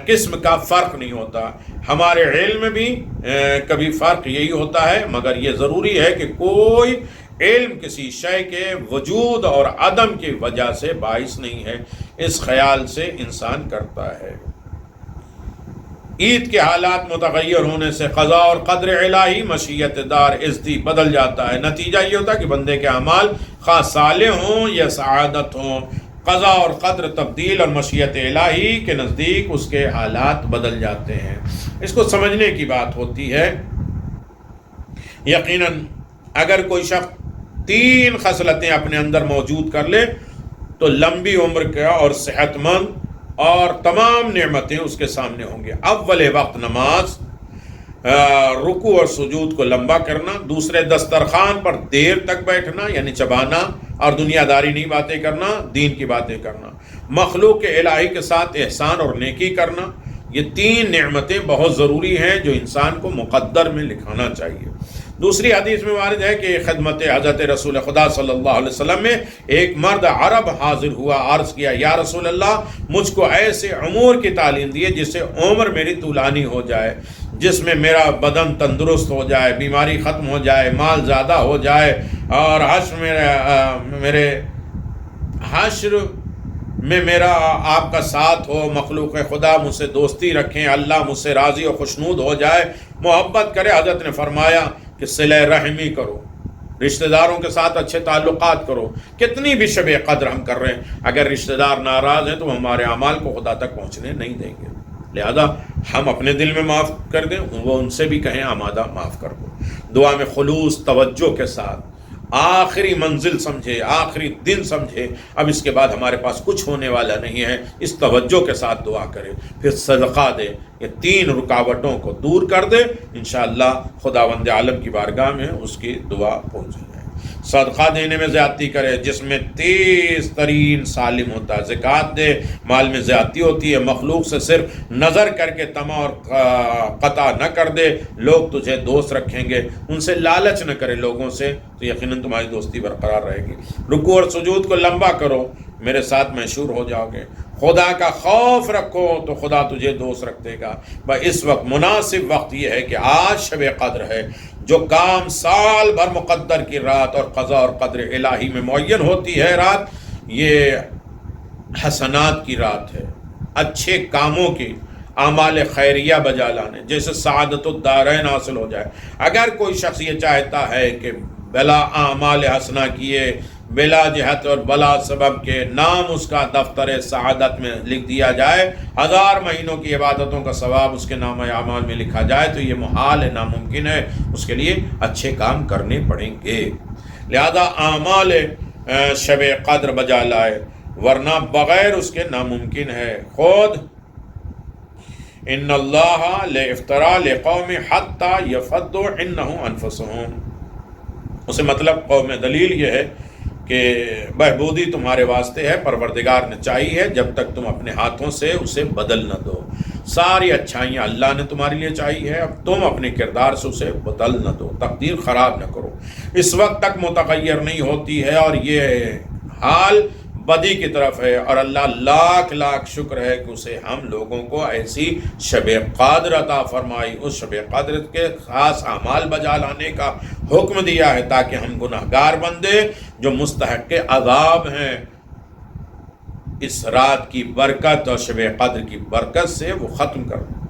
قسم کا فرق نہیں ہوتا، ہمارے علم میں بھی کبھی فرق یہی ہوتا ہے، مگر یہ ضروری ہے کہ کوئی علم کسی شے کے وجود اور عدم کی وجہ سے باعث نہیں ہے، اس خیال سے انسان کرتا ہے۔ عید کے حالات متغیر ہونے سے قضاء اور قدر الہی مشیت دار ازدی بدل جاتا ہے، نتیجہ یہ ہوتا ہے کہ بندے کے اعمال خواہ صالح ہوں یا سعادت ہوں، قضاء اور قدر تبدیل اور مشیت الہی کے نزدیک اس کے حالات بدل جاتے ہیں۔ اس کو سمجھنے کی بات ہوتی ہے۔ یقیناً اگر کوئی شخص 3 خصلتیں اپنے اندر موجود کر لے تو لمبی عمر کا اور صحت مند اور تمام نعمتیں اس کے سامنے ہوں گے۔ اول وقت نماز، رکوع اور سجود کو لمبا کرنا، دوسرے دسترخوان پر دیر تک بیٹھنا یعنی چبانا اور دنیا داری نہیں باتیں کرنا، دین کی باتیں کرنا، مخلوق الہی کے ساتھ احسان اور نیکی کرنا، یہ 3 نعمتیں بہت ضروری ہیں جو انسان کو مقدر میں لکھانا چاہیے۔ دوسری حدیث میں وارد ہے کہ خدمت حضرت رسول خدا صلی اللہ علیہ وسلم میں ایک مرد عرب حاضر ہوا، عرض کیا یا رسول اللہ مجھ کو ایسے امور کی تعلیم دیے جس سے عمر میری طولانی ہو جائے، جس میں میرا بدن تندرست ہو جائے، بیماری ختم ہو جائے، مال زیادہ ہو جائے، اور میرے حشر میں میرا آپ کا ساتھ ہو، مخلوق خدا مجھ سے دوستی رکھیں، اللہ مجھ سے راضی و خوشنود ہو جائے، محبت کرے۔ حضرت نے فرمایا کہ صلہ رحمی کرو، رشتہ داروں کے ساتھ اچھے تعلقات کرو۔ کتنی بھی شب قدر ہم کر رہے ہیں، اگر رشتہ دار ناراض ہیں تو ہمارے اعمال کو خدا تک پہنچنے نہیں دیں گے، لہذا ہم اپنے دل میں معاف کر دیں، وہ ان سے بھی کہیں آمادہ معاف کر دو۔ دعا میں خلوص توجہ کے ساتھ آخری منزل سمجھے، آخری دن سمجھے، اب اس کے بعد ہمارے پاس کچھ ہونے والا نہیں ہے، اس توجہ کے ساتھ دعا کرے، پھر صدقہ دے، یہ 3 رکاوٹوں کو دور کر دے، انشاءاللہ خداوند عالم کی بارگاہ میں اس کی دعا پہنچ جائے۔ صدقہ دینے میں زیادتی کرے، جس میں تیز ترین سالم ہوتا ہے، زکوٰۃ دے، مال میں زیادتی ہوتی ہے، مخلوق سے صرف نظر کر کے طمع اور قطع نہ کر دے، لوگ تجھے دوست رکھیں گے، ان سے لالچ نہ کرے لوگوں سے، تو یقیناً تمہاری دوستی برقرار رہے گی۔ رکوع اور سجود کو لمبا کرو، میرے ساتھ مشہور ہو جاؤ گے۔ خدا کا خوف رکھو تو خدا تجھے دوست رکھ دے گا۔ اس وقت مناسب وقت یہ ہے کہ آج شب قدر ہے، جو کام سال بھر مقدر کی رات اور قضاء اور قدر الہی میں معین ہوتی ہے رات، یہ حسنات کی رات ہے، اچھے کاموں کی، اعمال خیریہ بجا لانے، جیسے سعادت الدارین حاصل ہو جائے۔ اگر کوئی شخص یہ چاہتا ہے کہ بلا اعمال حسنہ کیے، بلا جہت اور بلا سبب کے نام اس کا دفتر سعادت میں لکھ دیا جائے، 1000 مہینوں کی عبادتوں کا ثواب اس کے نام اعمال میں لکھا جائے، تو یہ محال ہے، ناممکن ہے، اس کے لیے اچھے کام کرنے پڑیں گے۔ لہذا اعمال شب قدر بجا لائے، ورنہ بغیر اس کے ناممکن ہے۔ خود ان اللہ لافطرا لقوم حتی یفضوا عنہ انفسهم، اسے مطلب قوم دلیل یہ ہے کہ بہبودی تمہارے واسطے ہے، پروردگار نے چاہی ہے جب تک تم اپنے ہاتھوں سے اسے بدل نہ دو۔ ساری اچھائیاں اللہ نے تمہارے لیے چاہی ہے، اب تم اپنے کردار سے اسے بدل نہ دو، تقدیر خراب نہ کرو۔ اس وقت تک متغیر نہیں ہوتی ہے، اور یہ حال بدی کی طرف ہے، اور اللہ لاکھ لاکھ شکر ہے کہ اسے ہم لوگوں کو ایسی شب قدر عطا فرمائی، اس شب قدر کے خاص اعمال بجا لانے کا حکم دیا ہے، تاکہ ہم گناہگار بندے جو مستحق عذاب ہیں، اس رات کی برکت اور شب قدر کی برکت سے وہ ختم کر دیں۔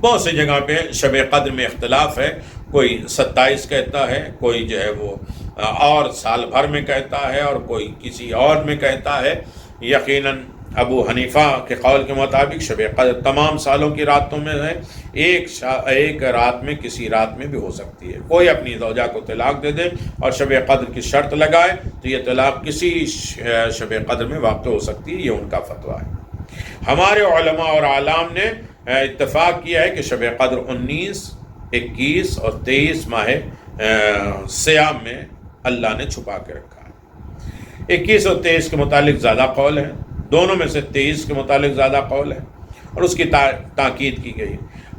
بہت سی جگہ پہ شب قدر میں اختلاف ہے، کوئی 27 کہتا ہے، کوئی جو ہے وہ اور سال بھر میں کہتا ہے، اور کوئی کسی اور میں کہتا ہے۔ یقیناً ابو حنیفہ کے قول کے مطابق شب قدر تمام سالوں کی راتوں میں ہے، ایک رات میں کسی رات میں بھی ہو سکتی ہے۔ کوئی اپنی زوجہ کو طلاق دے دے اور شب قدر کی شرط لگائے تو یہ طلاق کسی شب قدر میں واقع ہو سکتی ہے، یہ ان کا فتویٰ ہے۔ ہمارے علماء اور عالم نے اتفاق کیا ہے کہ شب قدر 19، 21 اور 23 ماہ سیام میں اللہ نے چھپا کے رکھا ہے۔ 21 اور 23 کے متعلق زیادہ قول ہے، دونوں میں سے 23 کے متعلق زیادہ قول ہے اور اس کی تاکید کی گئی۔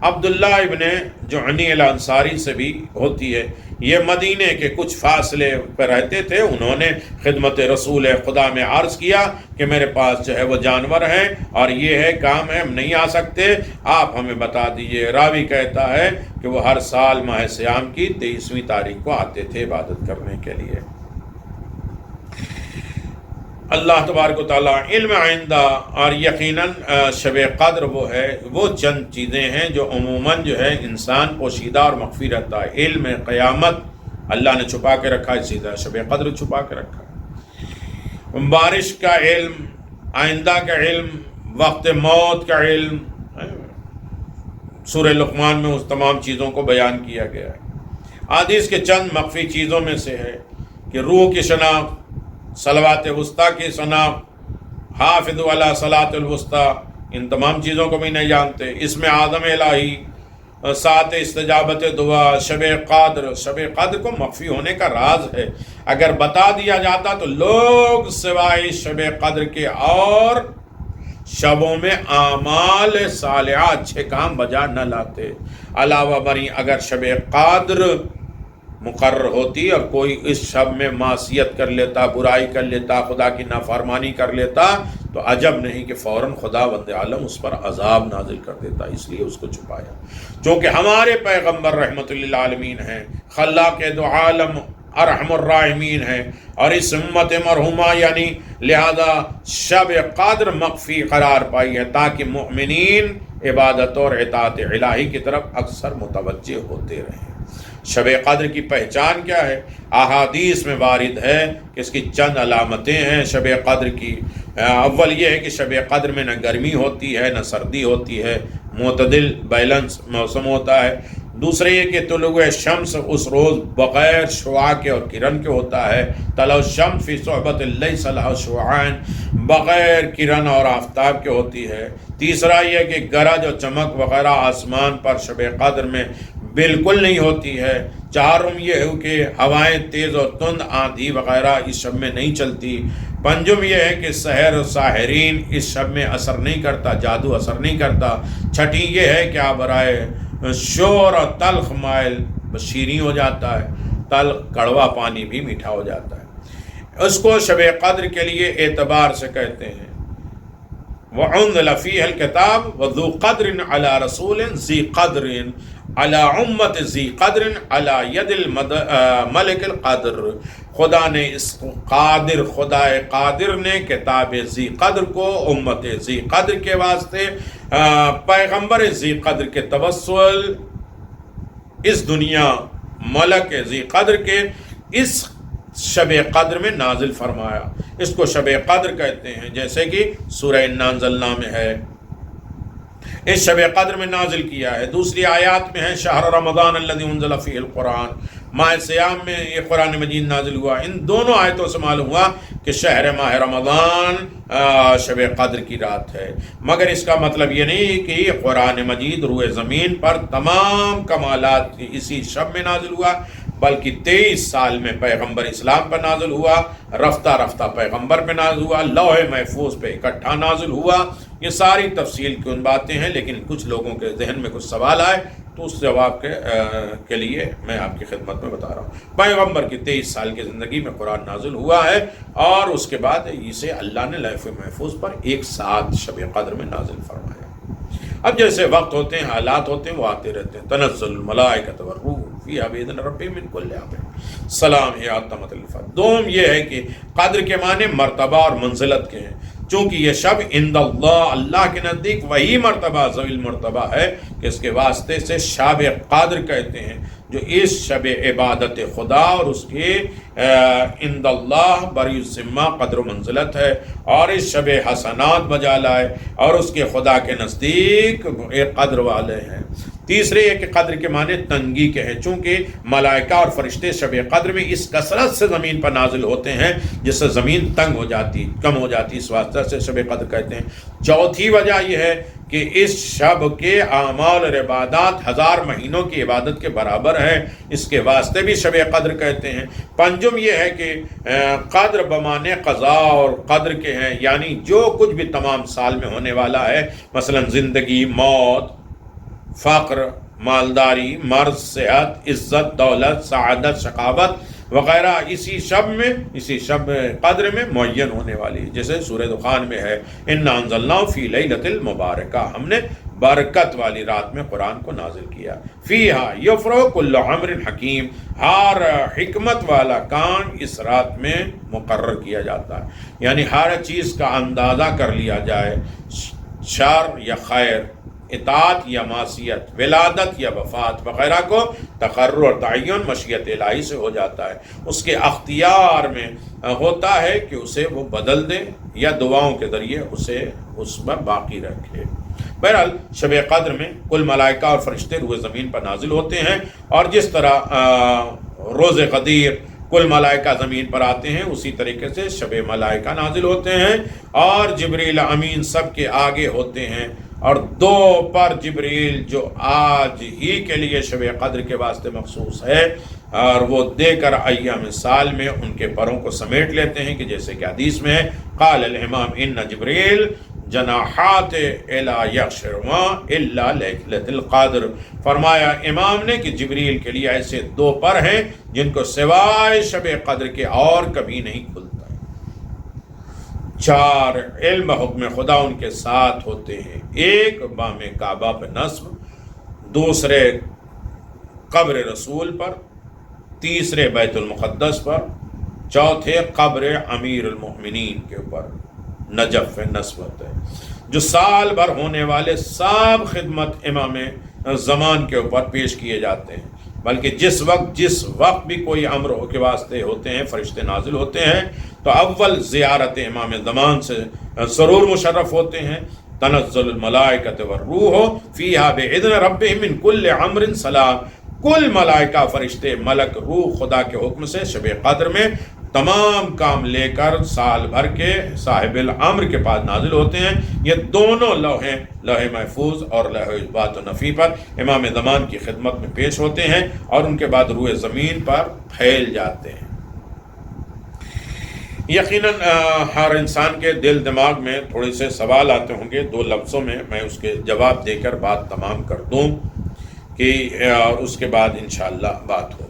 عبداللہ ابن جعنی الانصاری سے بھی ہوتی ہے، یہ مدینے کے کچھ فاصلے پہ رہتے تھے، انہوں نے خدمت رسول خدا میں عرض کیا کہ میرے پاس جو ہے وہ جانور ہیں اور یہ ہے کام ہے، ہم نہیں آ سکتے، آپ ہمیں بتا دیجئے۔ راوی کہتا ہے کہ وہ ہر سال ماہ سیام کی 23ویں تاریخ کو آتے تھے عبادت کرنے کے لیے۔ اللہ تبارک و تعالیٰ علم آئندہ اور یقیناً شب قدر وہ چند چیزیں ہیں جو عموماً جو ہے انسان پوشیدہ اور مخفی رہتا ہے۔ علم قیامت اللہ نے چھپا کے رکھا ہے، اسی طرح شب قدر چھپا کے رکھا ہے۔ بارش کا علم، آئندہ کا علم، وقت موت کا علم، سورہ لقمان میں اس تمام چیزوں کو بیان کیا گیا ہے۔ حدیث کے چند مخفی چیزوں میں سے ہے کہ روح کی شناخت، صلوات وسطیٰ کی شناخت، حافظ علی صلاۃ الوسطیٰ، ان تمام چیزوں کو بھی نہیں جانتے۔ اس میں آدم الہی، ساتھ استجابت دعا، شب قدر کو مخفی ہونے کا راز ہے۔ اگر بتا دیا جاتا تو لوگ سوائے شب قدر کے اور شبوں میں اعمال صالحہ اچھے کام بجا نہ لاتے۔ علاوہ بری اگر شب قدر مقرر ہوتی اور کوئی اس شب میں معصیت کر لیتا، برائی کر لیتا، خدا کی نافرمانی کر لیتا تو عجب نہیں کہ فوراً خدا بند عالم اس پر عذاب نازل کر دیتا، اس لیے اس کو چھپایا۔ چونکہ ہمارے پیغمبر رحمت للعالمین ہیں، خلاق دو عالم ارحم الراحمین ہیں، اور اس امت مرحومہ یعنی لہذا شب قدر مخفی قرار پائی ہے تاکہ مؤمنین عبادت اور اطاعت الہی کی طرف اکثر متوجہ ہوتے رہیں۔ شب قدر کی پہچان کیا ہے؟ احادیث میں وارد ہے کہ اس کی چند علامتیں ہیں شب قدر کی۔ اول یہ ہے کہ شب قدر میں نہ گرمی ہوتی ہے نہ سردی ہوتی ہے، معتدل بیلنس موسم ہوتا ہے۔ دوسرے یہ کہ طلوع شمس اس روز بغیر شعاع کے اور کرن کے ہوتا ہے، طلوع الشمس فی صحبۃ لیس لہا شعاعان، بغیر کرن اور آفتاب کے ہوتی ہے۔ تیسرا یہ کہ گرج اور چمک وغیرہ آسمان پر شب قدر میں بالکل نہیں ہوتی ہے۔ چہارم یہ ہے کہ ہوائیں تیز اور تند، آندھی وغیرہ اس شب میں نہیں چلتی۔ پنجم یہ ہے کہ سحر و ساحرین اس شب میں اثر نہیں کرتا، جادو اثر نہیں کرتا۔ چھٹی یہ ہے کہ آپ برائے شور اور تلخ مائل شیریں ہو جاتا ہے، تلخ کڑوا پانی بھی میٹھا ہو جاتا ہے۔ اس کو شب قدر کے لیے اعتبار سے کہتے ہیں۔ وَأُنزِلَ فِيهَا الْكِتَابُ وَذُو قَدْرٍ عَلَى رَسُولٍ ذِي قَدْرٍ عَلَى أُمَّةٍ ذِي قَدْرٍ عَلَى يَدِ الْمَلِكِ الْقَادِرِ۔ خدا نے اس خدائے قادر نے کتاب ذی قدر کو امت ذی قدر کے واسطے، پیغمبر ذی قدر کے توسل اس دنیا ملک ذی قدر کے اس شب قدر میں نازل فرمایا۔ اس کو شب قدر کہتے ہیں، جیسے کہ سورہ انا انزلنا میں ہے، اس شب قدر میں نازل کیا ہے۔ دوسری آیات میں ہے شہر رمضان الذی انزل فیہ القرآن، ماہ سیام میں یہ قرآن مجید نازل ہوا۔ ان دونوں آیتوں سے معلوم ہوا کہ شہر ماہ رمضان شب قدر کی رات ہے، مگر اس کا مطلب یہ نہیں کہ یہ قرآن مجید روئے زمین پر تمام کمالات اسی شب میں نازل ہوا، بلکہ 23 سال میں پیغمبر اسلام پر نازل ہوا، رفتہ رفتہ پیغمبر پہ نازل ہوا، لوح محفوظ پہ اکٹھا نازل ہوا۔ یہ ساری تفصیل کی ان باتیں ہیں، لیکن کچھ لوگوں کے ذہن میں کچھ سوال آئے تو اس جواب کے لیے میں آپ کی خدمت میں بتا رہا ہوں۔ پیغمبر کی 23 سال کی زندگی میں قرآن نازل ہوا ہے، اور اس کے بعد اسے اللہ نے لوح محفوظ پر ایک ساتھ شب قدر میں نازل فرمایا۔ اب جیسے وقت ہوتے ہیں، حالات ہوتے ہیں، وہ آتے رہتے ہیں۔ تنزل الملائکۃ والروح فیہا بإذن ربہم من کل امر سلام ہی عتمت الفجر۔ دوم یہ ہے کہ قدر کے معنی مرتبہ اور منزلت کے ہیں، چونکہ یہ شب عند اللہ کے نزدیک وہی مرتبہ ذوی المرتبہ ہے کہ اس کے واسطے سے شب قدر کہتے ہیں، جو اس شب عبادت خدا اور اس کے عند اللہ بری الذمہ قدر و منزلت ہے، اور اس شب حسنات بجا لائے اور اس کے خدا کے نزدیک ایک قدر والے ہیں۔ تیسرے یہ کہ قدر کے معنی تنگی کے ہیں، چونکہ ملائکہ اور فرشتے شب قدر میں اس کثرت سے زمین پر نازل ہوتے ہیں جس سے زمین تنگ ہو جاتی، کم ہو جاتی، اس واسطے سے شب قدر کہتے ہیں۔ چوتھی وجہ یہ ہے کہ اس شب کے اعمال اور عبادات 1000 مہینوں کی عبادت کے برابر ہے، اس کے واسطے بھی شب قدر کہتے ہیں۔ پنجم یہ ہے کہ قدر بمانے قضاء اور قدر کے ہیں، یعنی جو کچھ بھی تمام سال میں ہونے والا ہے، مثلا زندگی، موت، فقر، مالداری، مرض، صحت، عزت، دولت، سعادت، شقاوت وغیرہ اسی شب قدر میں معین ہونے والی ہے، جیسے سورہ دخان میں ہے اِنَّا أَنزَلْنَاهُ فِي لَيْلَةِ الْمُبَارَكَةِ، ہم نے برکت والی رات میں قرآن کو نازل کیا۔ فِيهَا يُفْرَقُ كُلُّ أَمْرٍ حَكِيمٍ، ہر حکمت والا کام اس رات میں مقرر کیا جاتا ہے، یعنی ہر چیز کا اندازہ کر لیا جائے، شر یا خیر، اطاعت یا معصیت، ولادت یا وفات وغیرہ کو تقرر اور تعین مشیت الہی سے ہو جاتا ہے، اس کے اختیار میں ہوتا ہے کہ اسے وہ بدل دے یا دعاؤں کے ذریعے اسے اس میں باقی رکھے۔ بہرحال شب قدر میں کل ملائکہ اور فرشتے روئے زمین پر نازل ہوتے ہیں، اور جس طرح روز قدیر کل ملائکہ زمین پر آتے ہیں، اسی طریقے سے شب ملائکہ نازل ہوتے ہیں، اور جبریل امین سب کے آگے ہوتے ہیں، اور 2 پر جبریل جو آج ہی کے لیے شب قدر کے واسطے مخصوص ہے، اور وہ دے کر ایام سال میں ان کے پروں کو سمیٹ لیتے ہیں، کہ جیسے کہ حدیث میں ہے قال الامام ان جبریل جناحات الی یغشروا الا لیلۃ القدر، فرمایا امام نے کہ جبریل کے لیے ایسے 2 پر ہیں جن کو سوائے شب قدر کے اور کبھی نہیں کھلتا۔ 4 علم حکم خدا ان کے ساتھ ہوتے ہیں، 1 بام کعبہ پہ نصب، 2 قبر رسول پر، 3 بیت المقدس پر، 4 قبر امیر المؤمنین کے اوپر نجف نصب ہوتا ہے۔ جو سال بھر ہونے والے سب خدمت امام زمان کے اوپر پیش کیے جاتے ہیں، بلکہ جس وقت بھی کوئی امر کے واسطے ہوتے ہیں، فرشتے نازل ہوتے ہیں، تو اول زیارت امام زمان سے ضرور مشرف ہوتے ہیں۔ تنزل الملائکۃ والروح فیہا بإذن ربہم من کل امر سلام، کل ملائکہ، فرشتے، ملک، روح خدا کے حکم سے شب قدر میں تمام کام لے کر سال بھر کے صاحب الامر کے پاس نازل ہوتے ہیں۔ یہ دونوں لوح محفوظ اور لوح اثبات و نفی پر امام زمان کی خدمت میں پیش ہوتے ہیں، اور ان کے بعد روئے زمین پر پھیل جاتے ہیں۔ یقیناً ہر انسان کے دل دماغ میں تھوڑے سے سوال آتے ہوں گے، 2 لفظوں میں میں اس کے جواب دے کر بات تمام کر دوں، کہ اس کے بعد انشاءاللہ بات ہوگی۔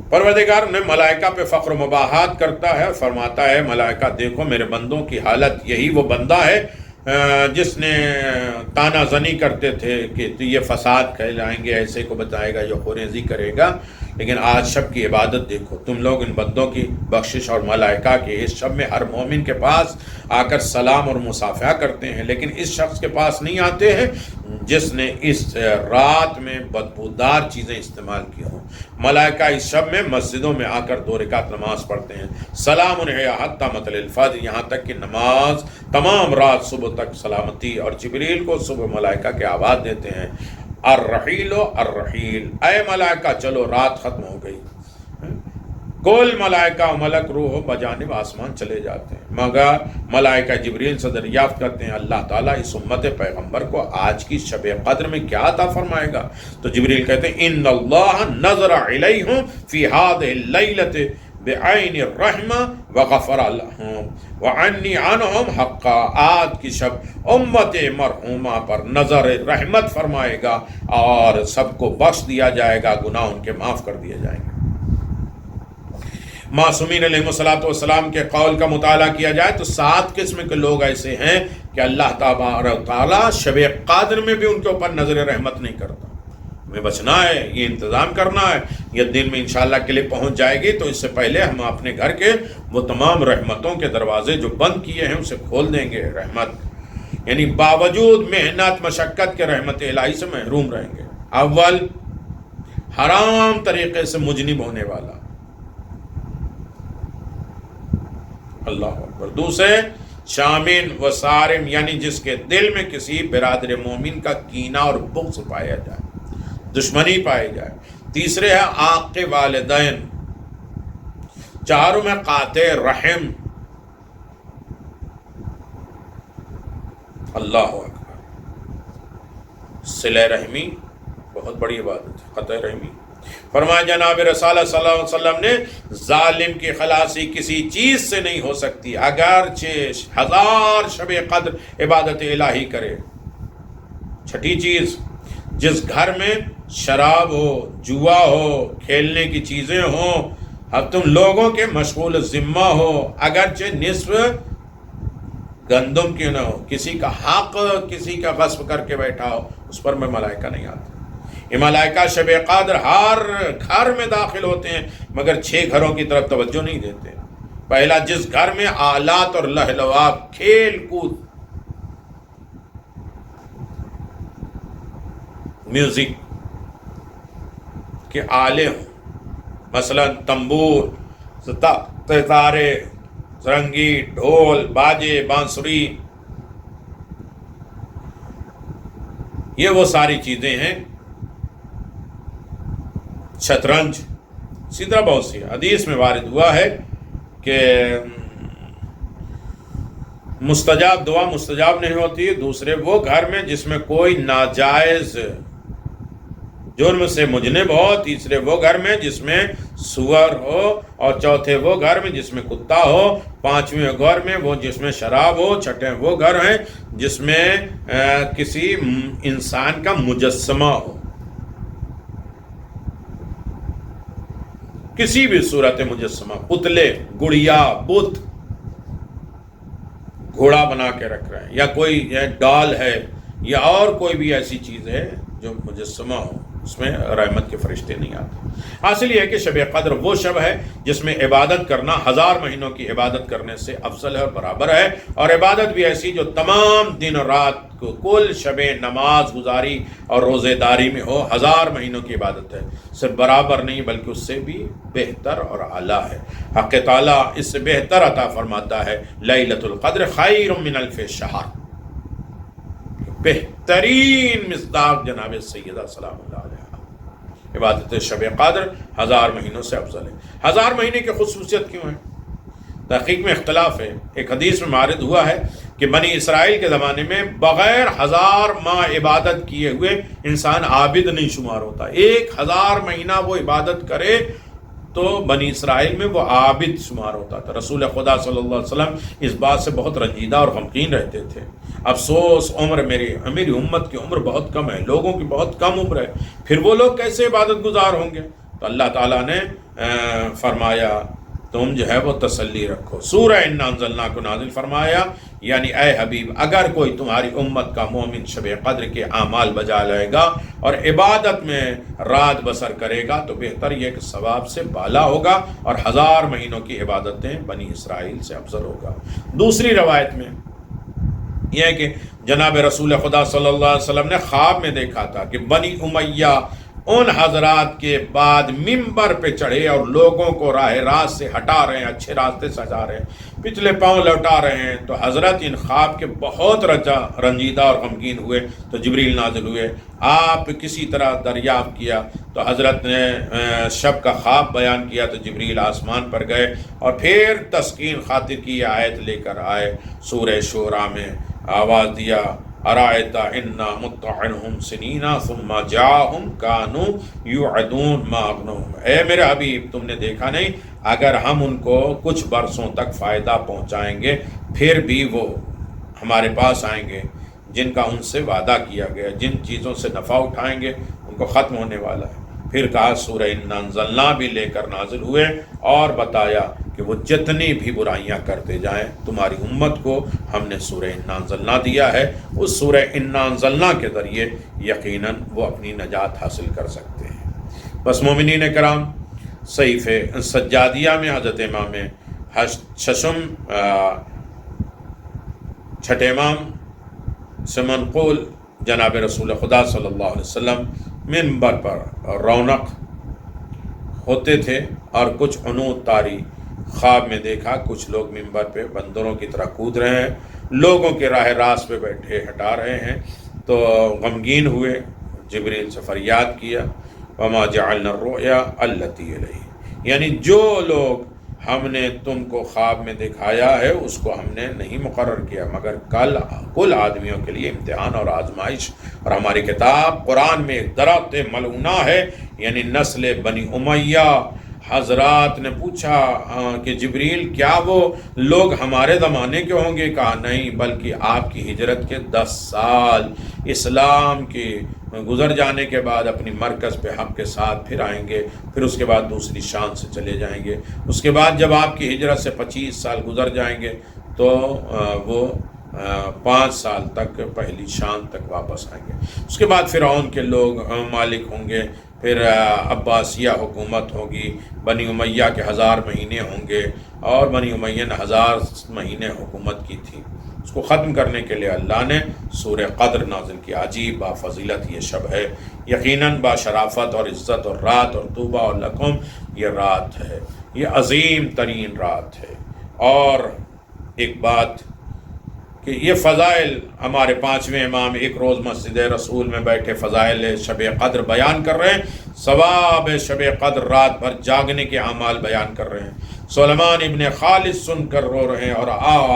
پروردگار نے ملائکہ پہ فخر و مباحات کرتا ہے، فرماتا ہے ملائکہ دیکھو میرے بندوں کی حالت، یہی وہ بندہ ہے جس نے تانا زنی کرتے تھے کہ یہ فساد کہلائیں گے، ایسے کو بتائے گا، یہ خوریزی کرے گا، لیکن آج شب کی عبادت دیکھو، تم لوگ ان بندوں کی بخشش اور ملائکہ کے اس شب میں ہر مومن کے پاس آ کر سلام اور مصافحہ کرتے ہیں، لیکن اس شخص کے پاس نہیں آتے ہیں جس نے اس رات میں بدبودار چیزیں استعمال کی ہوں۔ ملائکہ اس شب میں مسجدوں میں آ کر 2 رکعت نماز پڑھتے ہیں، سلام علیہ حتی مطلع الفجر، یہاں تک کہ نماز تمام رات صبح تک سلامتی، اور جبریل کو صبح ملائکہ کے آواز دیتے ہیں الرحیل الرحیل، اے ملائکہ چلو رات ختم ہو گئی۔ کل ملائکہ و ملک روح بجانب آسمان چلے جاتے ہیں، مگر ملائکہ جبریل سے دریافت کرتے ہیں اللہ تعالیٰ اس امت پیغمبر کو آج کی شب قدر میں کیا عطا فرمائے گا؟ تو جبریل کہتے ہیں ان اللہ نظر علیہم فی هذه اللیلۃ بعین الرحمہ وغفر لہم وعنی عنہم حقا، آج کی شب امت مرحومہ پر نظر رحمت فرمائے گا اور سب کو بخش دیا جائے گا، گناہ ان کے معاف کر دیے جائیں گے۔ معصومین علیہ الصلوۃ والسلام کے قول کا مطالعہ کیا جائے تو 7 قسم کے لوگ ایسے ہیں کہ اللہ تبارک و تعالیٰ شب قدر میں بھی ان کے اوپر نظر رحمت نہیں کرتا۔ ہمیں بچنا ہے، یہ انتظام کرنا ہے، یہ دن میں انشاءاللہ کے لیے پہنچ جائے گی، تو اس سے پہلے ہم اپنے گھر کے وہ تمام رحمتوں کے دروازے جو بند کیے ہیں اسے کھول دیں گے۔ رحمت یعنی باوجود محنت مشقت کے رحمت الہی سے محروم رہیں گے۔ اول حرام طریقے سے مجنب ہونے والا، اللہ اکبر۔ دوسرے شامن و صارم، یعنی جس کے دل میں کسی برادر مومن کا کینہ اور بغض پایا جائے، دشمنی پائی جائے۔ تیسرے ہے عاق والدین، 4 میں قاطع رحم، اللہ اکبر، صلہ رحمی بہت بڑی عبادت ہے، قطع رحمی۔ فرمایا جناب رسالہ صلی اللہ علیہ وسلم نے ظالم کی خلاصی کسی چیز سے نہیں ہو سکتی، اگرچہ 1000 شب قدر عبادت الہی کرے۔ چھٹی چیز، جس گھر میں شراب ہو، جوا ہو، کھیلنے کی چیزیں ہوں، اب تم لوگوں کے مشغول ذمہ ہو، اگرچہ نصف گندم کیوں نہ ہو، کسی کا حق کسی کا غصب کر کے بیٹھا ہو، اس پر میں ملائکہ نہیں آتا۔ یہ ملائکہ شب قدر ہر گھر میں داخل ہوتے ہیں، مگر 6 گھروں کی طرف توجہ نہیں دیتے۔ پہلا، جس گھر میں آلات اور لہلواب، کھیل کود، میوزک کے آلے ہوں، مثلا تنبور، ستارے، سرنگی، ڈھول، باجے، بانسری، یہ وہ ساری چیزیں ہیں۔ شطرنج، اسی طرح بہت سی حدیث میں وارد ہوا ہے کہ مستجاب دعا مستجاب نہیں ہوتی۔ دوسرے، وہ گھر میں جس میں کوئی ناجائز جرم سے مجنب ہو۔ تیسرے، وہ گھر میں جس میں سور ہو، اور چوتھے وہ گھر میں جس میں کتا ہو۔ پانچویں گھر میں وہ جس میں شراب ہو۔ چھٹے وہ گھر ہیں جس میں کسی انسان کا مجسمہ ہو، کسی بھی صورت مجسمہ، پتلے، گڑیا، بت، گھوڑا بنا کے رکھ رہے ہیں، یا کوئی ڈال ہے، یا اور کوئی بھی ایسی چیز ہے جو مجسمہ ہو، اس میں رحمت کے فرشتے نہیں آتے۔ حاصل یہ ہے کہ شب قدر وہ شب ہے جس میں عبادت کرنا 1000 مہینوں کی عبادت کرنے سے افضل ہے اور برابر ہے، اور عبادت بھی ایسی جو تمام دن اور رات کو کل شب نماز گزاری اور روزے داری میں ہو۔ 1000 مہینوں کی عبادت ہے، صرف برابر نہیں بلکہ اس سے بھی بہتر اور اعلیٰ ہے۔ حق تعالیٰ اس سے بہتر عطا فرماتا ہے، لیلۃ القدر خیر من الف شہر، بہترین مصداق جناب سیدہ سلام اللہ علیہ۔ عبادت شب قدر 1000 مہینوں سے افضل ہے۔ 1000 مہینے کی خصوصیت کیوں ہے؟ تحقیق میں اختلاف ہے۔ ایک حدیث میں وارد ہوا ہے کہ بنی اسرائیل کے زمانے میں بغیر 1000 ماہ عبادت کیے ہوئے انسان عابد نہیں شمار ہوتا۔ 1000 مہینہ وہ عبادت کرے تو بنی اسرائیل میں وہ عابد شمار ہوتا تھا۔ رسول خدا صلی اللہ علیہ وسلم اس بات سے بہت رنجیدہ اور غمگین رہتے تھے۔ افسوس، میری امت کی عمر بہت کم ہے، لوگوں کی بہت کم عمر ہے، پھر وہ لوگ کیسے عبادت گزار ہوں گے؟ تو اللہ تعالیٰ نے فرمایا تم جو ہے وہ تسلی رکھو۔ سورہ انا انزلنا کو نازل فرمایا، یعنی اے حبیب اگر کوئی تمہاری امت کا مومن شب قدر کے اعمال بجا لائے گا اور عبادت میں رات بسر کرے گا تو بہتر یہ کہ ثواب سے بالا ہوگا اور 1000 مہینوں کی عبادتیں بنی اسرائیل سے افضل ہوگا۔ دوسری روایت میں یہ ہے کہ جناب رسول خدا صلی اللہ علیہ وسلم نے خواب میں دیکھا تھا کہ بنی امیہ ان حضرات کے بعد ممبر پہ چڑھے اور لوگوں کو راہ راست سے ہٹا رہے ہیں، اچھے راستے سجا رہے ہیں، پچھلے پاؤں لوٹا رہے ہیں۔ تو حضرت ان خواب کے بہت رنجیدہ اور غمگین ہوئے تو جبریل نازل ہوئے۔ آپ کسی طرح دریافت کیا تو حضرت نے شب کا خواب بیان کیا تو جبریل آسمان پر گئے اور پھر تسکین خاطر کی یہ آیت لے کر آئے۔ سورہ شورا میں آواز دیا، ارائیت انا متعنہم سنینا ثم جاءہم کانوا یوعدون ما اغنوہم۔ اے میرے حبیب تم نے دیکھا نہیں اگر ہم ان کو کچھ برسوں تک فائدہ پہنچائیں گے پھر بھی وہ ہمارے پاس آئیں گے، جن کا ان سے وعدہ کیا گیا، جن چیزوں سے نفع اٹھائیں گے ان کو ختم ہونے والا ہے۔ پھر کہا سورہ انا انزلنا بھی لے کر نازل ہوئے اور بتایا کہ وہ جتنی بھی برائیاں کرتے جائیں تمہاری امت کو ہم نے سورہ انا انزلنا دیا ہے، اس سورہ انا انزلنا کے ذریعے یقیناً وہ اپنی نجات حاصل کر سکتے ہیں۔ بس مومنین کرام، صحیفہ سجادیہ میں حضرت امام چھٹے امام سے منقول جناب رسول خدا صلی اللہ علیہ وسلم منبر پر رونق ہوتے تھے اور کچھ عنود طاری خواب میں دیکھا کچھ لوگ منبر پہ بندروں کی طرح کود رہے ہیں، لوگوں کے راہ راست پہ بیٹھے ہٹا رہے ہیں۔ تو غمگین ہوئے، جبریل سے فریاد کیا، وما جعلنا الرؤیا التی الیہ، یعنی جو لوگ ہم نے تم کو خواب میں دکھایا ہے اس کو ہم نے نہیں مقرر کیا مگر کل آدمیوں کے لیے امتحان اور آزمائش، اور ہماری کتاب قرآن میں ایک درخت ملعونہ ہے، یعنی نسل بنی امیہ۔ حضرات نے پوچھا کہ جبریل کیا وہ لوگ ہمارے زمانے کے ہوں گے؟ کہا نہیں، بلکہ آپ کی ہجرت کے 10 سال اسلام کے گزر جانے کے بعد اپنی مرکز پہ حق کے ساتھ پھر آئیں گے، پھر اس کے بعد دوسری شان سے چلے جائیں گے۔ اس کے بعد جب آپ کی ہجرت سے 25 سال گزر جائیں گے تو وہ 5 سال تک پہلی شان تک واپس آئیں گے۔ اس کے بعد فرعون کے لوگ مالک ہوں گے، پھر عباسیہ حکومت ہوگی، بنی امیہ کے 1000 مہینے ہوں گے، اور بنی امیہ نے 1000 مہینے حکومت کی تھی۔ اس کو ختم کرنے کے لیے اللہ نے سورہ قدر نازل کیا۔ عجیب با فضیلت یہ شب ہے، یقیناً با شرافت اور عزت اور رات، اور طوبیٰ اور لکم یہ رات ہے، یہ عظیم ترین رات ہے۔ اور ایک بات کہ یہ فضائل ہمارے 5ویں امام ایک روز مسجد رسول میں بیٹھے فضائل شب قدر بیان کر رہے ہیں، ثواب شب قدر رات بھر جاگنے کے اعمال بیان کر رہے ہیں۔ سلیمان ابن خالد سن کر رو رہے ہیں اور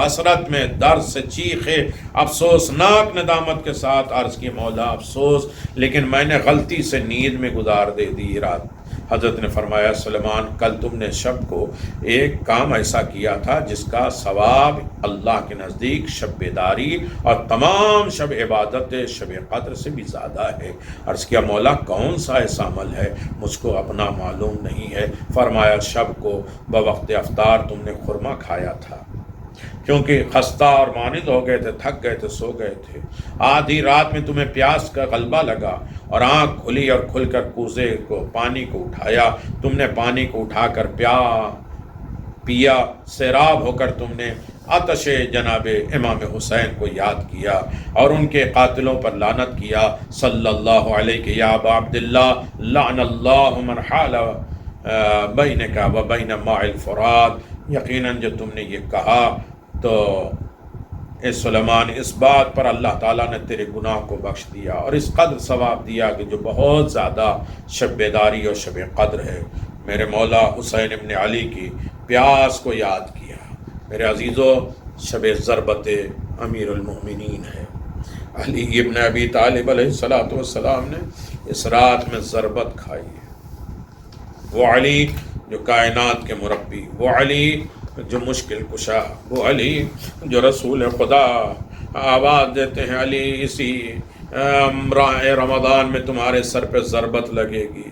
حسرت میں درد سے چیخے، افسوسناک ندامت کے ساتھ عرض کی مولا افسوس، لیکن میں نے غلطی سے نیند میں گزار دے دی رات۔ حضرت نے فرمایا سلیمان کل تم نے شب کو ایک کام ایسا کیا تھا جس کا ثواب اللہ کے نزدیک شب بیداری اور تمام شب عبادت شب قدر سے بھی زیادہ ہے۔ عرض کیا مولا کون سا ایسا عمل ہے؟ مجھ کو اپنا معلوم نہیں ہے۔ فرمایا شب کو بوقت افطار تم نے خرما کھایا تھا، کیونکہ خستہ اور مانند ہو گئے تھے، تھک گئے تھے، سو گئے تھے۔ آدھی رات میں تمہیں پیاس کا غلبہ لگا اور آنکھ کھلی اور کھل کر کوزے کو پانی کو اٹھایا، تم نے پانی کو اٹھا کر پیا، سیراب ہو کر تم نے آتش جناب امام حسین کو یاد کیا اور ان کے قاتلوں پر لعنت کیا۔ صلی اللہ علیہ یا ابا عبداللہ لعن اللہ من حال بینک و بین ماء الفرات۔ یقیناً جو تم نے یہ کہا تو اے سلیمان اس بات پر اللہ تعالیٰ نے تیرے گناہ کو بخش دیا اور اس قدر ثواب دیا کہ جو بہت زیادہ شب بیداری اور شب قدر ہے۔ میرے مولا حسین ابن علی کی پیاس کو یاد کیا۔ میرے عزیزو شب ضربت امیر المؤمنین ہے، علی ابن ابی طالب علیہ السلام نے اس رات میں ضربت کھائی ہے۔ وہ علی جو کائنات کے مربی، وہ علی جو مشکل کشا، وہ علی جو رسول خدا آواز دیتے ہیں علی اسی رمضان میں تمہارے سر پہ ضربت لگے گی۔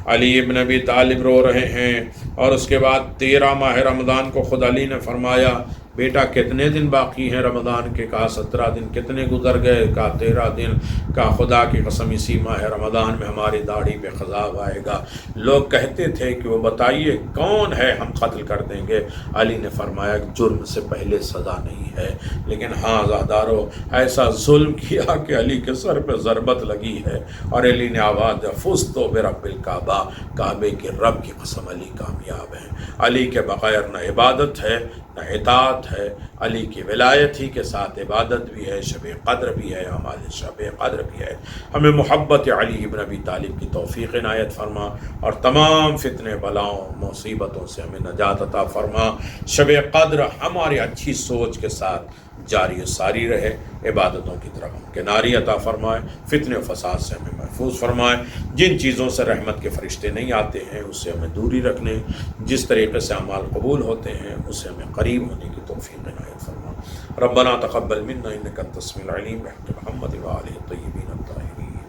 علی ابن ابی طالب رو رہے ہیں اور اس کے بعد 13 ماہ رمضان کو خود علی نے فرمایا بیٹا کتنے دن باقی ہیں رمضان کے؟ کہا 17 دن۔ کتنے گزر گئے؟ کہا 13 دن۔ کہا خدا کی قسم اسی ماہ رمضان میں ہماری داڑھی پہ خضاب آئے گا۔ لوگ کہتے تھے کہ وہ بتائیے کون ہے، ہم قتل کر دیں گے۔ علی نے فرمایا جرم سے پہلے سزا نہیں ہے، لیکن ہاں عزادارو ایسا ظلم کیا کہ علی کے سر پہ ضربت لگی ہے، اور علی نے آواز دیا فزت برب الکعبہ، کعبے کے رب کی قسم علی کامیاب ہے۔ علی کے بغیر نہ عبادت ہے نہ اطاعت ہے، علی کی ولایت ہی کے ساتھ عبادت بھی ہے، شب قدر بھی ہے، ہمارے شب قدر بھی ہے۔ ہمیں محبت علی ابن ابی طالب کی توفیق عنایت فرما اور تمام فتنے بلاؤں مصیبتوں سے ہمیں نجات عطا فرما۔ شب قدر ہماری اچھی سوچ کے ساتھ جاری و ساری رہے، عبادتوں کی طرف ہم کناری عطا فرمائے، فتنے و فساد سے ہمیں محفوظ فرمائے۔ جن چیزوں سے رحمت کے فرشتے نہیں آتے ہیں اس سے ہمیں دوری رکھنے، جس طریقے سے اعمال قبول ہوتے ہیں اس سے ہمیں قریب ہونے کی توفیق عنایت فرما۔ ربنا تقبل منا انک انت السمیع العلیم بحق محمد وآلہ الطیبین الطاہرین۔